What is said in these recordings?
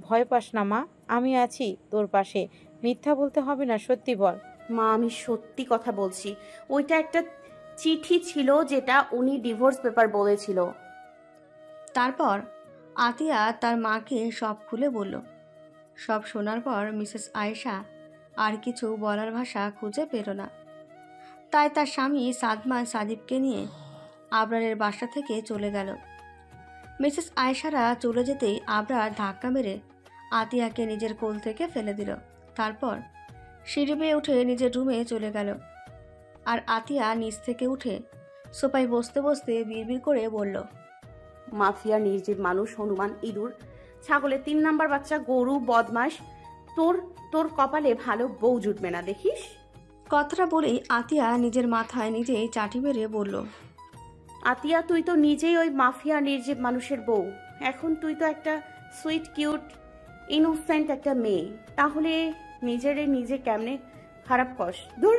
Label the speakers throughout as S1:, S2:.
S1: ভয় পাস না মা, আমি আছি তোর পাশে। মিথ্যা বলতে হবে না, সত্যি বল।
S2: মা, আমি সত্যি কথা বলছি। ওইটা একটা চিঠি ছিল যেটা উনি ডিভোর্স পেপার বলেছিল।
S3: তারপর আতিয়া তার মাকে সব খুলে বলল। সব শোনার পর মিসেস আয়েশা আর কিছু বলার ভাষা খুঁজে পেল না। তাই তার স্বামী সাদমান সাদিবকে নিয়ে আবরারের বাসা থেকে চলে গেল। মিসেস আয়েশারা চলে যেতেই আবরার ধাক্কা মেরে আতিয়াকে নিজের কোল থেকে ফেলে দিল। তারপর সিঁড়ি বেয়ে উঠে নিজের রুমে চলে গেল। আর আতিয়া নিচ থেকে উঠে সোফায় বসতে বসতে বিড়বিড় করে বলল,
S2: মাফিয়া, নির্জীব মানুষ, হনুমান, ইঁদুর, ছাগলের 3 নাম্বার বাচ্চা, গরু, বদমাস, তোর তোর কপালে ভালো বউ জুটবে না দেখিস।
S3: কথাটা বলেই আতিয়া নিজের মাথায় নিজেই চাটি মেরে বলল,
S2: আতিয়া, তুই তো নিজেই ওই মাফিয়া নির্জীব মানুষের বউ। এখন তুই তো একটা সুইট কিউট ইনোসেন্ট একটা মেয়ে, তাহলে নিজে কেমনে খারাপ কস? দূর।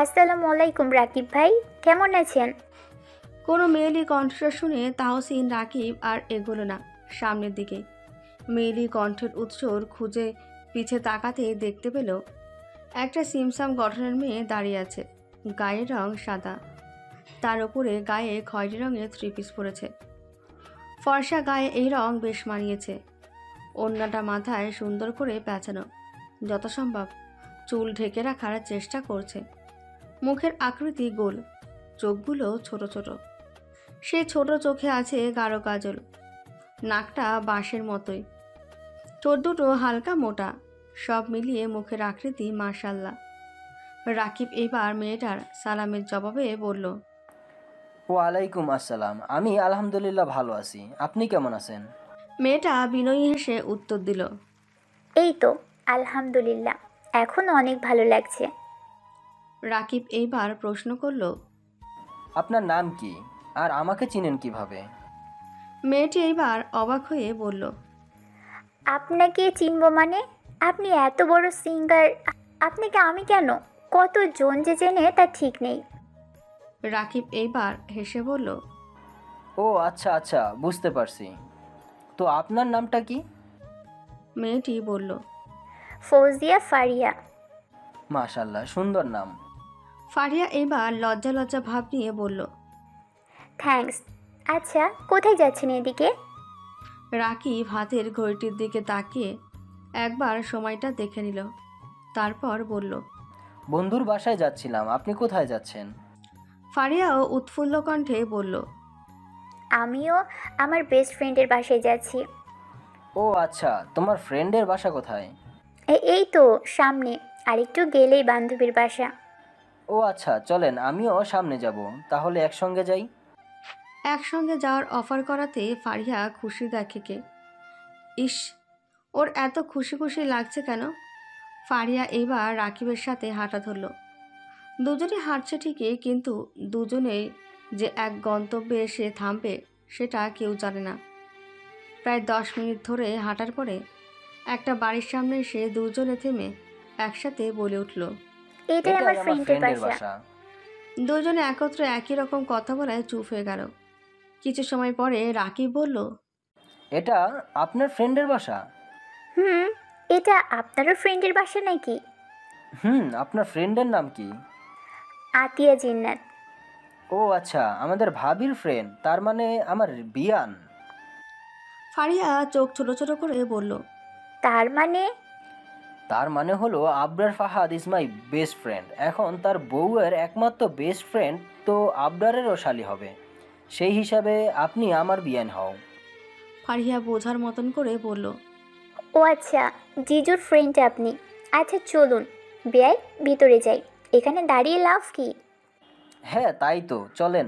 S4: আসসালামু আলাইকুম রাকিব ভাই, কেমন আছেন?
S3: কোনো মেয়েলি কণ্ঠস্বর শুনে তাহসিন রাকিব আর এগোলো না সামনের দিকে। মেয়েলি কণ্ঠের উৎসর খুঁজে পিছে তাকাতে দেখতে পেল একটা সিমসাম গঠনের মেয়ে দাঁড়িয়ে আছে। গায়ের রং সাদা, তার উপরে গায়ে খয়েরি রঙের 3 পিস পরেছে। ফর্সা গায়ে এই রং বেশ মানিয়েছে। ওড়নাটা মাথায় সুন্দর করে পেঁচানো, যথাসম্ভব চুল ঢেকে রাখার চেষ্টা করছে। মুখের আকৃতি গোল, চোখগুলো ছোট ছোট। সেই ছোট চোখে আছে গাঢ় কাজল। নাকটা বাঁশের মতোই, ঠোঁট দুটো হালকা মোটা। সব মিলিয়ে মুখের আকৃতি মাশাআল্লাহ। রাকিব এবার মেয়েটার সালামের জবাবে বলল,
S5: ওয়ালাইকুম আসসালাম। আমি আলহামদুলিল্লাহ ভালো আছি, আপনি কেমন আছেন?
S3: মেয়েটা বিনয়ী হেসে উত্তর দিল,
S4: এই তো আলহামদুলিল্লাহ, এখন অনেক ভালো লাগছে।
S3: রাকিব এইবার প্রশ্ন করল,
S5: আপনার নাম কি আর আমাকে চিনেন কিভাবে?
S3: মেয়েটি এইবার অবাক হয়ে বলল,
S4: আপনাকে চিনব মানে? আপনি এত বড় সিঙ্গার, আপনাকে আমি কেন, কতজন যে চেনে তা ঠিক নেই।
S3: রাকিব এইবার হেসে বলল,
S5: ও আচ্ছা আচ্ছা, বুঝতে পারছি। তো আপনার নামটা কি?
S3: মেয়েটি বলল,
S4: ফৌজিয়া ফারিয়া।
S5: মাশাআল্লাহ, সুন্দর নাম।
S3: ফারিয়া এবার লজ্জা লজ্জা ভাব নিয়ে বলল,
S4: থ্যাঙ্কস। আচ্ছা, কোথায় যাচ্ছেন এদিকে?
S3: রাকিব হাতের ঘড়িটির দিকে তাকিয়ে একবার সময়টা দেখে নিল। তারপর বলল,
S5: বন্ধুর বাসায় যাচ্ছিলাম, আপনি কোথায় যাচ্ছেন?
S3: ফারিয়াও উৎফুল্ল কণ্ঠে বলল,
S4: আমিও আমার বেস্ট ফ্রেন্ডের বাসায় যাচ্ছি।
S5: ও আচ্ছা, তোমার ফ্রেন্ডের বাসা কোথায়?
S4: এই তো সামনে, আরেকটু গেলেই বান্ধবীর বাসা।
S5: ও আচ্ছা, চলেন আমিও সামনে যাব, তাহলে একসঙ্গে যাই।
S3: একসঙ্গে যাওয়ার অফার করাতে ফারিয়া খুশি দেখে কে। ইস, ওর এত খুশি খুশি লাগছে কেন? ফারিয়া এবার রাকিবের সাথে হাঁটা ধরল। দুজনে হাঁটছে ঠিকই, কিন্তু দুজনেই যে এক গন্তব্যে এসে থামবে সেটা কেউ জানে না। প্রায় 10 মিনিট ধরে হাঁটার পরে একটা বাড়ির সামনে এসে দুজনে থেমে একসাথে বলে উঠল,
S4: এটাই আমার ফ্রেন্ডের বাসা।
S3: দুজনে একত্রে একই রকম কথা বলায় চুপ হয়ে গেল। কিছু সময় পরে রাকিব বলল,
S5: এটা আপনার ফ্রেন্ডের বাসা?
S4: এটা আপনারও ফ্রেন্ডের বাসা নাকি?
S5: আপনার ফ্রেন্ডের নাম কি?
S4: আতিয়া জিন্নাত।
S5: ও আচ্ছা, আমাদের ভাবির ফ্রেন্ড, তার মানে আমার বিয়ান।
S3: ফারিয়া চোখ ছোট ছোট করে বলল,
S4: তার মানে
S5: হলো Abrar Fahad is my best friend. এখন তার বউয়ের একমাত্র বেস্ট ফ্রেন্ড তো আবরারেরও শালি হবে, সেই হিসাবে আপনি আমার বিয়ান হও।
S3: ফারিয়া বোঝার মতন করে বলল,
S4: ও আচ্ছা, জিজুর ফ্রেন্ড আপনি। আচ্ছা চলুন বেয়াই, ভিতরে যাই, এখানে দাঁড়িয়ে লাভ কি?
S5: হ্যাঁ তাই তো, চলেন।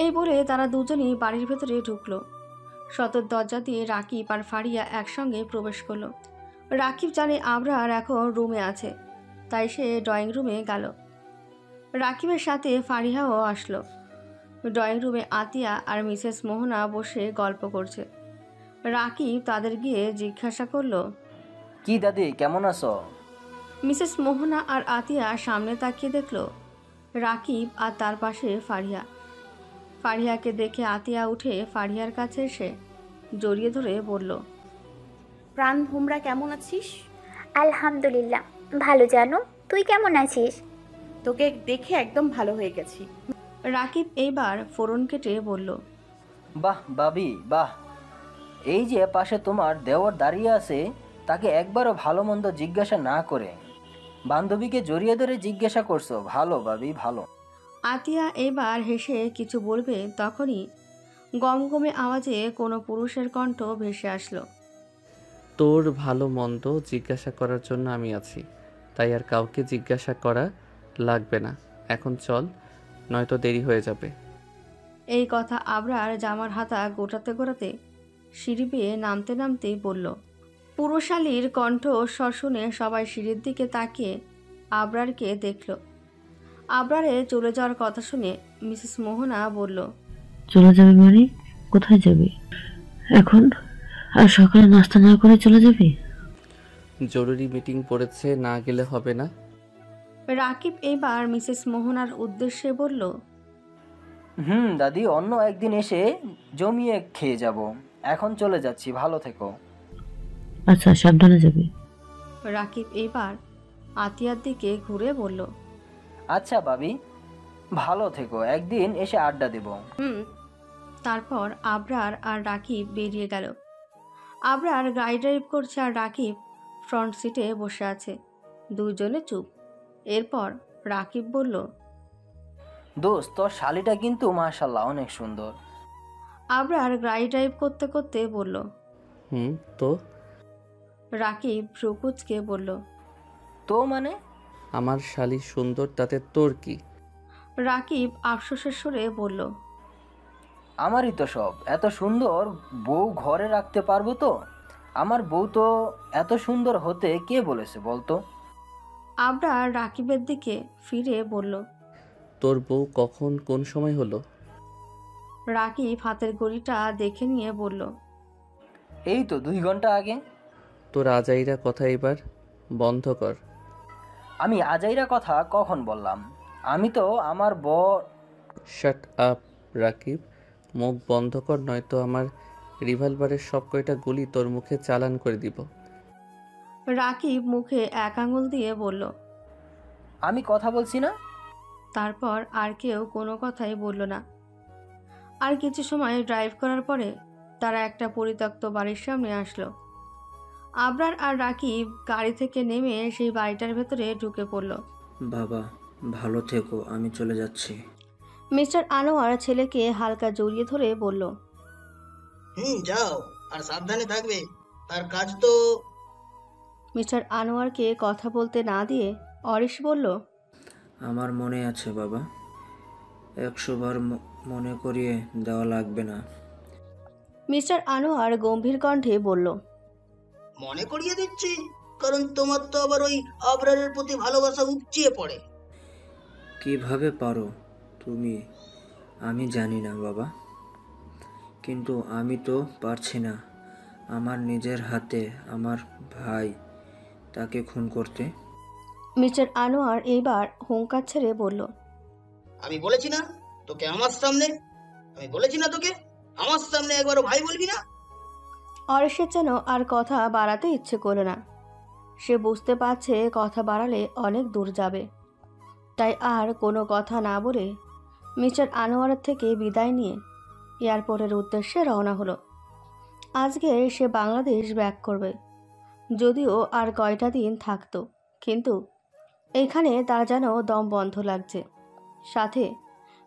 S3: এই বলে তারা দুজনই বাড়ির ভেতরে ঢুকলো। সদর দরজা দিয়ে রাকিব আর ফারিয়া একসঙ্গে প্রবেশ করলো। রাকিব জানে আবরার এখন রুমে আছে, তাই সে ড্রয়িং রুমে গেল। রাকিবের সাথে ফারিয়াও আসলো। ড্রয়িং রুমে আতিয়া আর মিসেস মোহনা বসে গল্প করছে। রাকিব তাদের গিয়ে জিজ্ঞাসা করলো,
S5: কি দাদি, কেমন আছো?
S3: মিসেস মোহনা আর আতিয়া সামনে তাকিয়ে দেখলো রাকিব আর তার পাশে ফারিয়া। ফারিয়াকে দেখে আতিয়া উঠে ফারিয়ার কাছে এসে জড়িয়ে ধরে বলল,
S2: প্রাণ হোমরা কেমন আছিস?
S4: আলহামদুলিল্লাহ ভালো। জানো তুই কেমন আছিস?
S2: তোকে দেখে একদম ভালো হয়ে গেছি।
S3: রাকিব এইবার ফোড়ন কেটে বলল,
S5: বাহ বাবি বাহ, এই যে পাশে তোমার দেওর দাঁড়িয়ে আছে, তাকে একবারও ভালো মন্দ জিজ্ঞাসা না করে বান্ধবীকে জড়িয়ে ধরে জিজ্ঞাসা করছো। ভালো বাবি ভালো।
S3: আতিয়া এবার হেসে কিছু বলবে তখনই গমগমে আওয়াজে কোনো পুরুষের কণ্ঠ ভেসে আসলো।
S6: তোর ভালো মন্দ জিজ্ঞাসা করার জন্য আমি আছি, তাই আর কাউকে জিজ্ঞাসা করা লাগবে না। এখন চল, নয়তো দেরি হয়ে যাবে।
S3: এই কথা আবরার জামার হাতা গোটাতে গোটাতে সিঁড়ি বেয়ে নামতে নামতেই বলল। পুরুষালীর কণ্ঠ স্বর শুনে সবাই সিঁড়ির দিকে তাকিয়ে আবরারকে দেখল। আবরারে চলে যাওয়ার কথা শুনে মিসেস মোহনা বলল,
S7: চলে যাবে মানে? কোথায় যাবে এখন? আর সকালে নাস্তা না করে চলে যাবে?
S6: জরুরি মিটিং পড়েছে, না গেলে হবে না।
S3: রাকিব এইবার মিসেস মোহনার উদ্দেশ্যে বলল,
S5: দাদি, অন্য একদিন এসে জমিয়ে খেয়ে যাব। এখন চলে যাচ্ছি, ভালো থেকো।
S7: আচ্ছা, সাবধানে যাবে।
S3: রাকিব এইবার আতিয়ার দিকে ঘুরে বলল,
S5: আচ্ছা বাবি, ভালো থেকো, একদিন এসে আড্ডা দেব।
S3: তারপর আবরার আর রাকিব বেরিয়ে গেল। আবরার গাড়ি ড্রাইভ করছে আর রাকিব ফ্রন্ট সিটে বসে আছে। দুজনে চুপ। এরপর রাকিব বলল,
S5: দোস্ত, তোর শালিটা কিন্তু মাশাল্লাহ অনেক সুন্দর।
S3: আবরার গাড়ি ড্রাইভ করতে করতে বলল।
S6: তো
S3: রাকিব ভ্রুকুচকে বলল,
S5: তো মানে?
S6: আমার শালি সুন্দর, তাতে তোর কি?
S3: রাকিব আফসোসের সুরে বলল,
S5: আমারই তো সব। এত সুন্দর বউ ঘরে রাখতে পারবো তো? আমার বউ তো এত সুন্দর হতে কে বলেছে বলতো?
S3: আবরার রাকিবের দিকে ফিরে বলল।
S6: তোর বউ কখন কোন সময় হলো?
S3: রাকিব হাতের ঘড়িটা দেখে নিয়ে বলল,
S5: এই তো 2 ঘন্টা আগে।
S6: তোর আজাইরা কথা এবার বন্ধ কর।
S5: আমি আজাইরা কথা কখন বললাম? আমি তো আমার বর।
S6: শাট আপ রাকিব, মুখ বন্ধ কর, নয়তো আমার রিভলভারের সব কয়টা গুলি তোর মুখে চালান করে দিব।
S3: রাকিব মুখে এক আঙুল দিয়ে বলল।
S5: আমি কথা বলছি না।
S3: তারপর আর কেউ কোনো কথাই বলল না। আর কিছু সময় ড্রাইভ করার পরে তারা একটা পরিত্যক্ত বাড়ির সামনে আসলো। আবরার আর রাকিব গাড়ি থেকে নেমে সেই বাড়িটার ভেতরে ঢুকে পড়ল।
S8: বাবা ভালো থেকো, আমি চলে যাচ্ছি।
S3: মিস্টার আনোয়ার ছেলেকে হালকা জড়িয়ে ধরে বলল,
S9: যাও, আর সাবধানে থাকবে। আর কাজ তো।
S3: মিস্টার আনোয়ারকে কথা বলতে না দিয়ে অরিশ বলল,
S8: আমার মনে আছে বাবা, 100 বার মনে করিয়ে দেওয়া লাগবে না।
S3: মিস্টার আনোয়ার গম্ভীর কণ্ঠে বলল,
S9: মনে করিয়ে দিচ্ছি, কারণ তোমার তো আবার ওই আবরারের প্রতি ভালোবাসা উপচিয়ে পড়ে।
S8: কিভাবে পারো তুমি? আমি জানি না বাবা, কিন্তু আমি তো পারছি না আমার নিজের হাতে আমার ভাই তাকে খুন করতে।
S3: মিস্টার আনোয়ার এইবার হুঙ্কার ছেড়ে বলল,
S9: আমি বলেছি না তোকে আমার সামনে, আমি বলেছি না তোকে আমার সামনে একবারও ভাই বলবি না।
S3: অরিশের যেন আর কথা বাড়াতে ইচ্ছে করল না। সে বুঝতে পারছে কথা বাড়ালে অনেক দূর যাবে। তাই আর কোনো কথা না বলে মিস্টার আনোয়ারের থেকে বিদায় নিয়ে এয়ারপোর্টের উদ্দেশ্যে রওনা হলো। আজকে সে বাংলাদেশ ব্যাক করবে। যদিও আর কয়টা দিন থাকতো, কিন্তু এইখানে তার যেন দম বন্ধ লাগছে। সাথে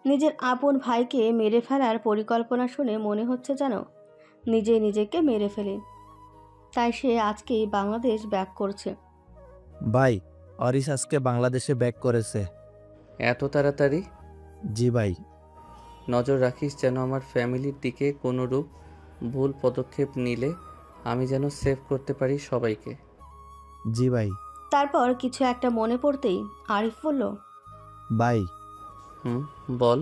S3: নিজের আপন ভাইকে মেরে ফেলার পরিকল্পনা শুনে মনে হচ্ছে যেন নিজেই নিজেকে মেরে ফেলে। তাই সে আজকেই বাংলাদেশ ব্যাক করছে।
S10: ভাই, অরিশ আজকে বাংলাদেশে ব্যাক করেছে।
S6: এত তাড়াতাড়ি?
S10: জি ভাই।
S6: নজর রাখিস যেন আমার ফ্যামিলির দিকে কোনোরূপ ভুল পদক্ষেপ নিলে আমি যেন সেভ করতে পারি সবাইকে।
S10: জি ভাই।
S3: তারপর কিছু একটা মনে পড়তেই আরিফ বলল,
S10: ভাই।
S6: বল।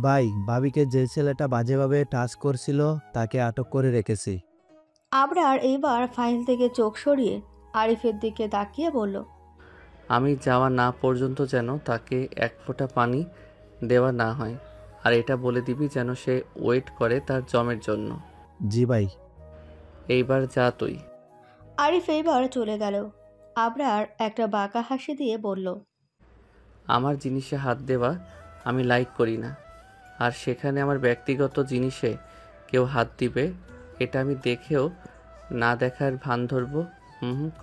S10: ভাই, ভাবিকে যে ছেলেটা বাজেভাবে টাচ করছিল তাকে আটক করে রেখেছি।
S3: আবরার এইবার ফাইল থেকে চোখ সরিয়ে আরিফের দিকে তাকিয়ে বলল,
S6: আমি যাওয়া না পর্যন্ত যেন তাকে এক ফোঁটা পানি দেওয়া না হয়। আর এটা বলে দিবি যেন সে ওয়েট করে তার জমের জন্য।
S10: জি ভাই।
S6: এইবার যা তুই।
S3: আরিফ এইবার চলে গেল। আবরার একটা বাঁকা হাসি দিয়ে বলল,
S6: আমার জিনিসে হাত দেওয়া আমি লাইক করি না, আর সেখানে আমার ব্যক্তিগত জিনিসে কেউ হাত দিবে এটা আমি দেখেও না দেখার ভান ধরবো?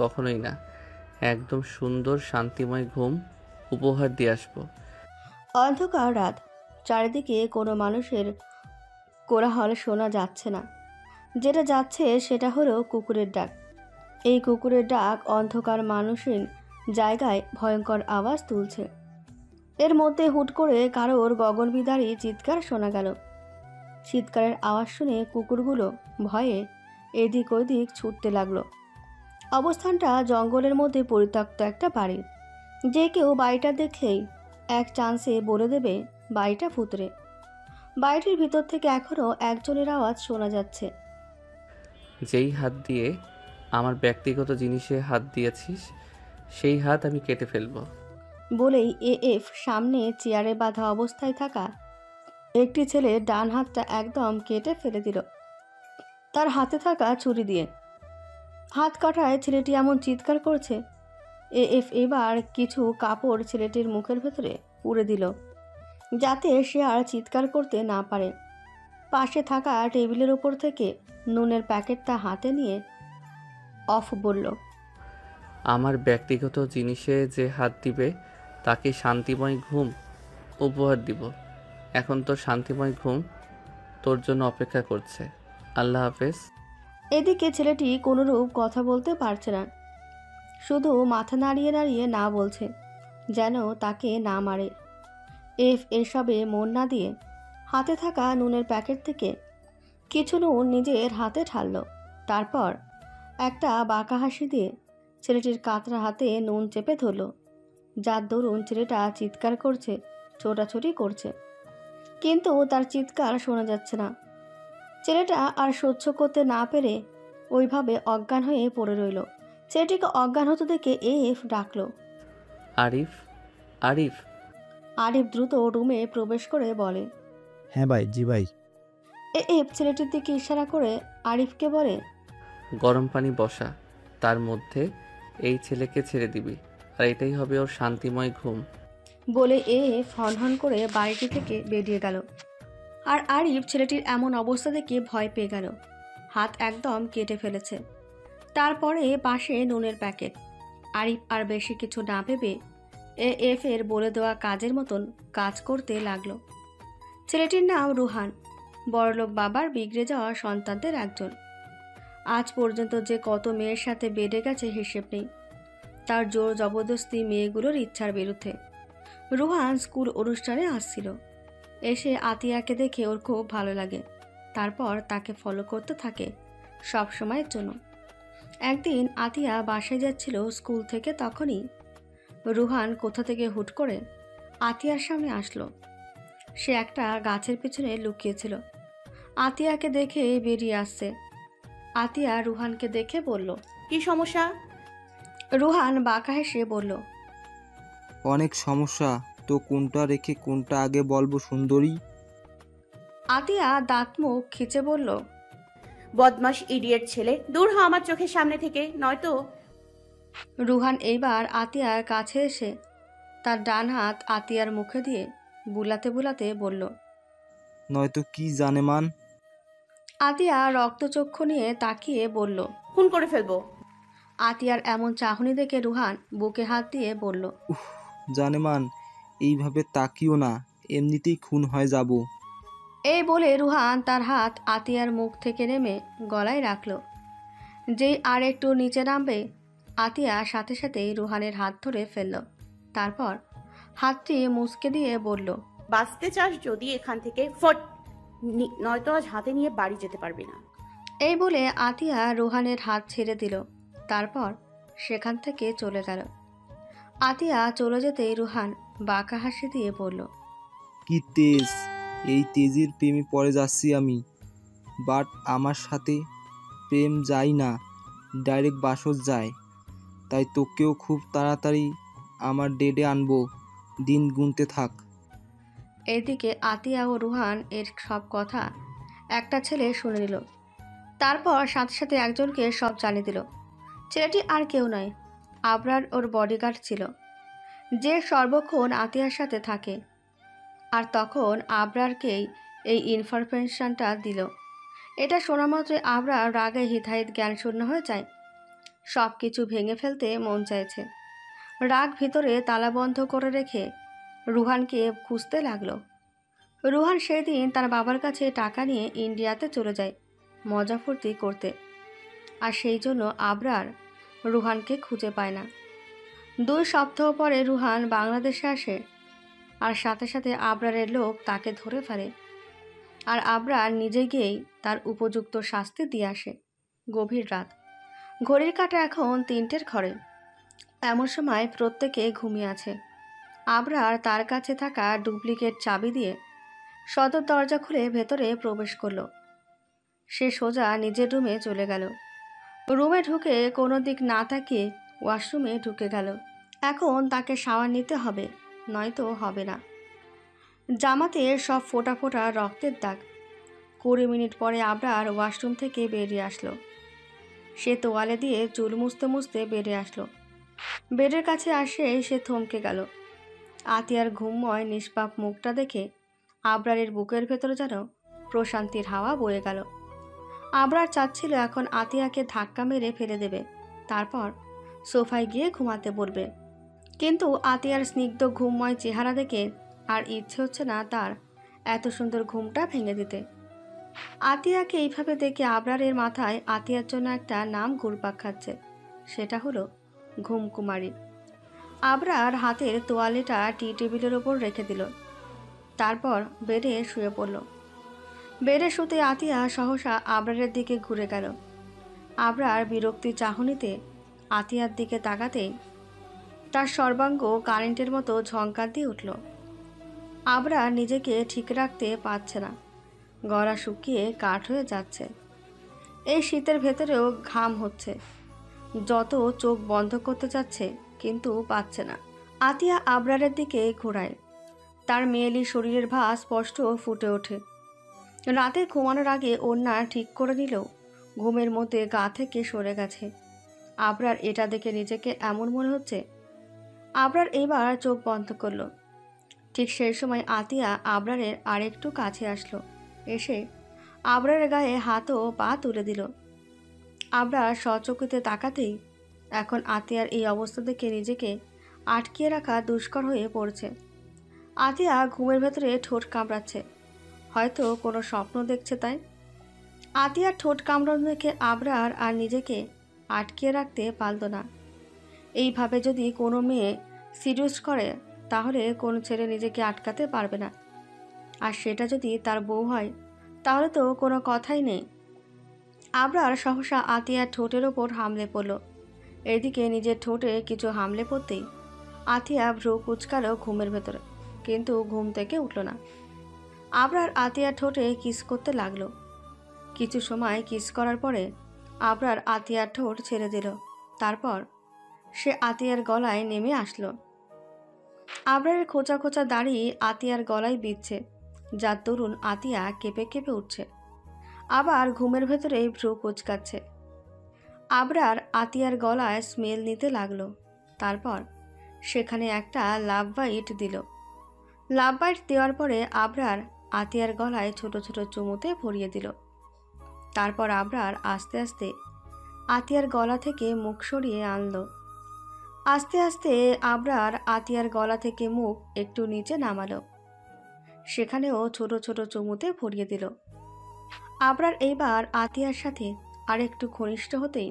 S6: কখনোই না। একদম সুন্দর শান্তিময় ঘুম উপহার দিয়ে আসবো।
S3: অন্ধকার রাত, চারিদিকে কোনো মানুষের কোলাহল শোনা যাচ্ছে না। যেটা যাচ্ছে সেটা হলো কুকুরের ডাক। এই কুকুরের ডাক অন্ধকার মানুষহীন জায়গায় ভয়ঙ্কর আওয়াজ তুলছে। এর মধ্যে হুট করে কারোর গগনবিদারী চিৎকার শোনা গেল। চিৎকারের আওয়াজ শুনে কুকুরগুলো ভয়ে এদিক ওদিক ছুটতে লাগলো। অবস্থানটা জঙ্গলের মধ্যে পরিত্যক্ত একটা বাড়ি। যে কেউ বাড়িটা দেখলেই এক চান্সে বলে দেবে বাড়িটা ভূতরে। বাড়িটির ভিতর থেকে এখনও একজনের আওয়াজ শোনা যাচ্ছে,
S6: যেই হাত দিয়ে আমার ব্যক্তিগত জিনিসে হাত দিয়েছিস সেই হাত আমি কেটে ফেলবো।
S3: বলেই এএফ সামনে চেয়ারে বাঁধা অবস্থায় থাকা একটি ছেলে ডান হাতটা একদম কেটে ফেলে দিল তার হাতে থাকা ছুরি দিয়ে। হাত কাটায় ছেলেটি এমন চিৎকার করছে, এএফ এবার কিছু কাপড় ছেলেটির মুখের ভেতরে পুরে দিল যাতে সে আর চিৎকার করতে না পারে। পাশে থাকা টেবিলের ওপর থেকে নুনের প্যাকেটটা হাতে নিয়ে অফ বলল,
S6: আমার ব্যক্তিগত জিনিসে যে হাত দিবে তাকে শান্তিময় ঘুম উপহার দিব। এখন তো শান্তিময় ঘুম তোর জন্য অপেক্ষা করছে। আল্লাহ হাফেজ।
S3: এদিকে ছেলেটি কোনোরূপ কথা বলতে পারছে না, শুধু মাথা নাড়িয়ে নাড়িয়ে না বলছে যেন তাকে না মারে। এফ এসবে মন না দিয়ে হাতে থাকা নুনের প্যাকেট থেকে কিছু নুন নিজের হাতে ঢালল। তারপর একটা বাঁকা হাসি দিয়ে ছেলেটির কাতরা হাতে নুন চেপে ধরল, যার দরুন ছেলেটা চিৎকার করছে, ছোটাছুটি করছে, কিন্তু তার চিৎকার শোনা যাচ্ছে না। ছেলেটা আর সহ্য করতে না পেরে ওইভাবে অজ্ঞান হয়ে পড়ে রইল। ছেলেটিকে অজ্ঞান হতে দেখে এফ ডাকল,
S6: আরিফ, আরিফ।
S3: আরিফ দ্রুত রুমে প্রবেশ করে বলে,
S10: হ্যাঁ ভাই। জি ভাই।
S3: এফ ছেলেটির দিকে ইশারা করে আরিফকে বলে,
S6: গরম পানি বসা, তার মধ্যে এই ছেলেকে ছেড়ে দিবি, আর এটাই হবে ওর শান্তিময় ঘুম।
S3: বলে এফ হনহন করে বাড়িটি থেকে বেরিয়ে গেল। আর আরিফ ছেলেটির এমন অবস্থা দেখে ভয় পেয়ে গেল। হাত একদম কেটে ফেলেছে। তারপরে পাশে নুনের প্যাকেট। আরিফ আর বেশি কিছু না ভেবে এফ এর বলে দেওয়া কাজের মতন কাজ করতে লাগলো। ছেলেটির নাম রুহান, বড়লোক বাবার বিগড়ে যাওয়া সন্তানদের একজন। আজ পর্যন্ত যে কত মেয়ের সাথে বেডে গেছে হিসেব নেই। তার জোর জবরদস্তি মেয়েগুলোর ইচ্ছার বিরুদ্ধে। রুহান স্কুল অনুষ্ঠানে আসছিল। এসে আতিয়াকে দেখে ওর খুব ভালো লাগে। তারপর তাকে ফলো করতে থাকে সব সময়ের জন্য। একদিন আতিয়া বাসায় যাচ্ছিল স্কুল থেকে, তখনই রুহান কোথা থেকে হুট করে আতিয়ার সামনে আসলো। সে একটা গাছের পিছনে লুকিয়েছিল। আতিয়াকে দেখে বেরিয়ে আসছে। আতিয়া রুহানকে দেখে বলল,
S2: কি সমস্যা?
S3: রুহান বাঁকা হেসে বলল,
S8: অনেক সমস্যা তো, কোনটা রেখে কোনটা আগে বলবো সুন্দরী?
S3: আতিয়া দাঁত মুখ খিচে বলল,
S2: বদমাশ ইডিয়েট ছেলে, দূর হ আমার চোখের সামনে থেকে, নয়তো।
S3: রুহান এইবার আতিয়ার কাছে এসে তার ডান হাত আতিয়ার মুখে দিয়ে বুলাতে বুলাতে বলল,
S8: নয়তো কি জানে মান?
S3: আতিয়া রক্তচক্ষু নিয়ে তাকিয়ে বলল,
S2: খুন করে ফেলবো।
S3: আতিয়ার এমন চাহনি দেখে রুহান বুকে হাত দিয়ে বলল,
S8: জানে মান, এইভাবে তাকিও না, এমনিতেই খুন হয়ে যাব।
S3: এই বলে রুহান তার হাত আতিয়ার মুখ থেকে নেমে গলায় রাখল। যেই আর একটু নিচে নামবে, আতিয়া সাথে সাথেই রুহানের হাত ধরে ফেলল। তারপর হাতটি মুচকে দিয়ে বলল,
S2: বাঁচতে চাস যদি এখান থেকে ফট, নয়তো আজ হাতে নিয়ে বাড়ি যেতে পারবি না।
S3: এই বলে আতিয়া রুহানের হাত ছেড়ে দিল। তারপর সেখান থেকে চলে গেল। আতিয়া চলে যেতেই রুহান বাঁকা হাসি দিয়ে বলল,
S8: কি তেজ! এই তেজের প্রেমে পড়ে যাচ্ছি আমি। বাট আমার সাথে প্রেম যায় না, ডাইরেক্ট বাসর যায়। তাই তোকেও খুব তাড়াতাড়ি আমার ডেডে আনবো, দিন গুনতে থাক।
S3: এদিকে আতিয়া ও রুহান এর সব কথা একটা ছেলে শুনে নিল। তারপর সাথে সাথে একজনকে সব জানিয়ে দিল। ছেলেটি আর কেউ নয়, আবরার ওর বডিগার্ড ছিল, যে সর্বক্ষণ আতিয়ার সাথে থাকে। আর তখন আবরারকেই এই ইনফরমেশনটা দিল। এটা শোনা মাত্রই আবরার রাগে হিতাহিত জ্ঞান শূন্য হয়ে যায়। সব কিছু ভেঙে ফেলতে মন চাইছে। রাগ ভিতরে তালাবন্ধ করে রেখে রুহানকে খুঁজতে লাগলো। রুহান সেদিন তার বাবার কাছে টাকা নিয়ে ইন্ডিয়াতে চলে যায় মজা ফুর্তি করতে, আর সেই জন্য আবরার রুহানকে খুঁজে পায় না। 2 সপ্তাহ পরে রুহান বাংলাদেশে আসে, আর সাথে সাথে আবরারের লোক তাকে ধরে ফেলে। আর আবরার নিজে গিয়েই তার উপযুক্ত শাস্তি দিয়ে আসে। গভীর রাত, ঘড়ির কাঁটা এখন 3টের ঘরে। এমন সময় প্রত্যেকে ঘুমিয়ে আছে। আবরার তার কাছে থাকা ডুপ্লিকেট চাবি দিয়ে সদর দরজা খুলে ভেতরে প্রবেশ করল। সে সোজা নিজের রুমে চলে গেল। রুমে ঢুকে কোনো দিক না তাকিয়ে ওয়াশরুমে ঢুকে গেল। এখন তাকে শাওয়ার নিতে হবে, নয়তো হবে না। জামাতে সব ফোঁটা ফোঁটা রক্তের দাগ। 20 মিনিট পরে আবরার ওয়াশরুম থেকে বেরিয়ে আসলো। সে তোয়ালে দিয়ে চুল মুছতে মুছতে বেরিয়ে আসলো। বেডের কাছে আসে সে থমকে গেল। আতিয়ার ঘুমময় নিষ্পাপ মুখটা দেখে আবরারের বুকের ভেতরে যেন প্রশান্তির হাওয়া বয়ে গেল। আবরার চাচ্ছিল এখন আতিয়াকে ধাক্কা মেরে ফেলে দেবে, তারপর সোফায় গিয়ে ঘুমাতে পড়বে। কিন্তু আতিয়ার স্নিগ্ধ ঘুমময় চেহারা দেখে আর ইচ্ছে হচ্ছে না তার এত সুন্দর ঘুমটা ভেঙে দিতে। আতিয়াকে এইভাবে দেখে আবরারের মাথায় আতিয়ার জন্য একটা নাম ঘুরপাক খাচ্ছে, সেটা হলো ঘুমকুমারী। আবরার হাতের তোয়ালেটা টি টেবিলের ওপর রেখে দিল, তারপর বেডে শুয়ে পড়ল। বেডে শুতে আতিয়া সহসা আবরারের দিকে ঘুরে গেল। আবরার বিরক্তি চাহনিতে আতিয়ার দিকে তাকাতেই তার সর্বাঙ্গ কারেন্টের মতো ঝংকার দিয়ে উঠল। আবরার নিজেকে ঠিক রাখতে পারছে না, গলা শুকিয়ে কাঠ হয়ে যাচ্ছে। এই শীতের ভেতরেও ঘাম হচ্ছে, যত চোখ বন্ধ করতে যাচ্ছে কিন্তু পাচ্ছে না। আতিয়া আবরারের দিকে ঘোরায়, তার মেয়েলি শরীরের ভাঁজ স্পষ্ট ফুটে ওঠে। রাতে ঘুমানোর আগে ওড়না ঠিক করে নিলেও ঘুমের মধ্যে গা থেকে সরে গেছে। আবরার এটা দেখে নিজেকে এমন মনে হচ্ছে। আবরার এবার চোখ বন্ধ করল। ঠিক সেই সময় আতিয়া আবরারের আরেকটু কাছে আসলো, এসে আবরারের গায়ে হাত ও পা তুলে দিল। আবরার সচকিতে তাকাতেই এখন আতিয়ার এই অবস্থা দেখে নিজেকে আটকিয়ে রাখা দুষ্কর হয়ে পড়ছে। আতিয়া ঘুমের ভেতরে ঠোঁট কামড়াচ্ছে, হয়তো কোনো স্বপ্ন দেখছে তাই। আতিয়ার ঠোঁট কামড়ানো দেখে আবরার আর নিজেকে আটকিয়ে রাখতে পারল না। এইভাবে যদি কোনো মেয়ে সিরিয়াস করে তাহলে কোনো ছেলে নিজেকে আটকাতে পারবে না, আর সেটা যদি তার বউ হয় তাহলে তো কোনো কথাই নেই। আবরার সহসা আতিয়ার ঠোঁটের ওপর হামলে পড়ল। এদিকে নিজের ঠোঁটে কিছু হামলে পড়তেই আতিয়া ভ্রু কুচকালো ঘুমের ভেতরে, কিন্তু ঘুম থেকে উঠল না। আবরার আতিয়ার ঠোঁটে কিস করতে লাগলো। কিছু সময় কিস করার পরে আবরার আতিয়ার ঠোঁট ছেড়ে দিল। তারপর সে আতিয়ার গলায় নেমে আসলো। আবরারের খোঁচা খোঁচা দাড়ি আতিয়ার গলায় বিঁধছে, যার দরুন আতিয়া কেঁপে কেঁপে উঠছে, আবার ঘুমের ভেতরে ভ্রু কুচকাচ্ছে। আবরার আতিয়ার গলায় স্মেল নিতে লাগলো। তারপর সেখানে একটা লাভ বাইট দিল। লাভ বাইট দেওয়ার পরে আবরার আতিয়ার গলায় ছোট ছোট চুমুতে ভরিয়ে দিল। তারপর আবরার আস্তে আস্তে আতিয়ার গলা থেকে মুখ সরিয়ে আনলো। আস্তে আস্তে আবরার আতিয়ার গলা থেকে মুখ একটু নিচে নামালো, সেখানেও ছোট ছোট চুমুতে ভরিয়ে দিল। আবরার এইবার আতিয়ার সাথে আরেকটু ঘনিষ্ঠ হতেই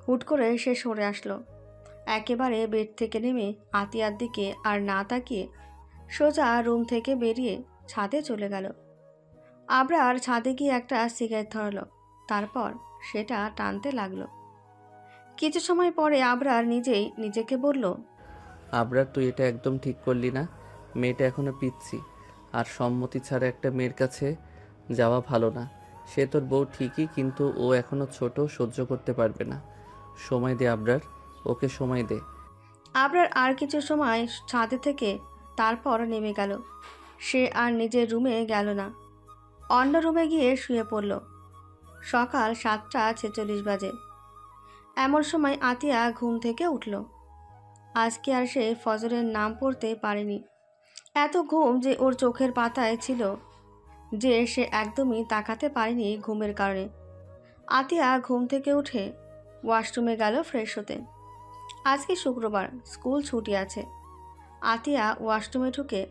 S3: হুট করে সে সরে আসলো। একেবারে বেড থেকে নেমে আতিয়ার দিকে আর না তাকিয়ে সোজা রুম থেকে বেরিয়ে ছাদে চলে গেল। আবরার ছাদে গিয়ে একটা সিগারেট ধরালো, তারপর সেটা টানতে লাগলো। কিছু সময় পরে আবরার নিজেই নিজেকে বলল,
S6: আবরার তুই এটা একদম ঠিক করলি না। মেয়েটা এখনো পিচ্ছি, আর সম্মতি ছাড়া একটা মেয়ের কাছে যাওয়া ভালো না। সে তোর বউ ঠিকই, কিন্তু ও এখনো ছোট, সহ্য করতে পারবে না। সময় দে আবরার, ওকে সময় দে।
S3: আবরার আর কিছু সময় ছাদে থেকে তারপর নেমে গেল। সে আর নিজের রুমে গেল না, অন্য রুমে গিয়ে শুয়ে পড়ল। সকাল 7:46 বাজে। এমন সময় আতিয়া ঘুম থেকে উঠল। আজকে আর সে ফজরের নাম পড়তে পারেনি। এত ঘুম যে ওর চোখের পাতায় ছিল যে সে একদমই তাকাতে পারেনি ঘুমের কারণে। আতিয়া ঘুম থেকে উঠে ওয়াশরুমে গেল ফ্রেশ হতে। আজকে শুক্রবার, স্কুল ছুটি আছে। আতিয়া ওয়াশরুমে ঢুকে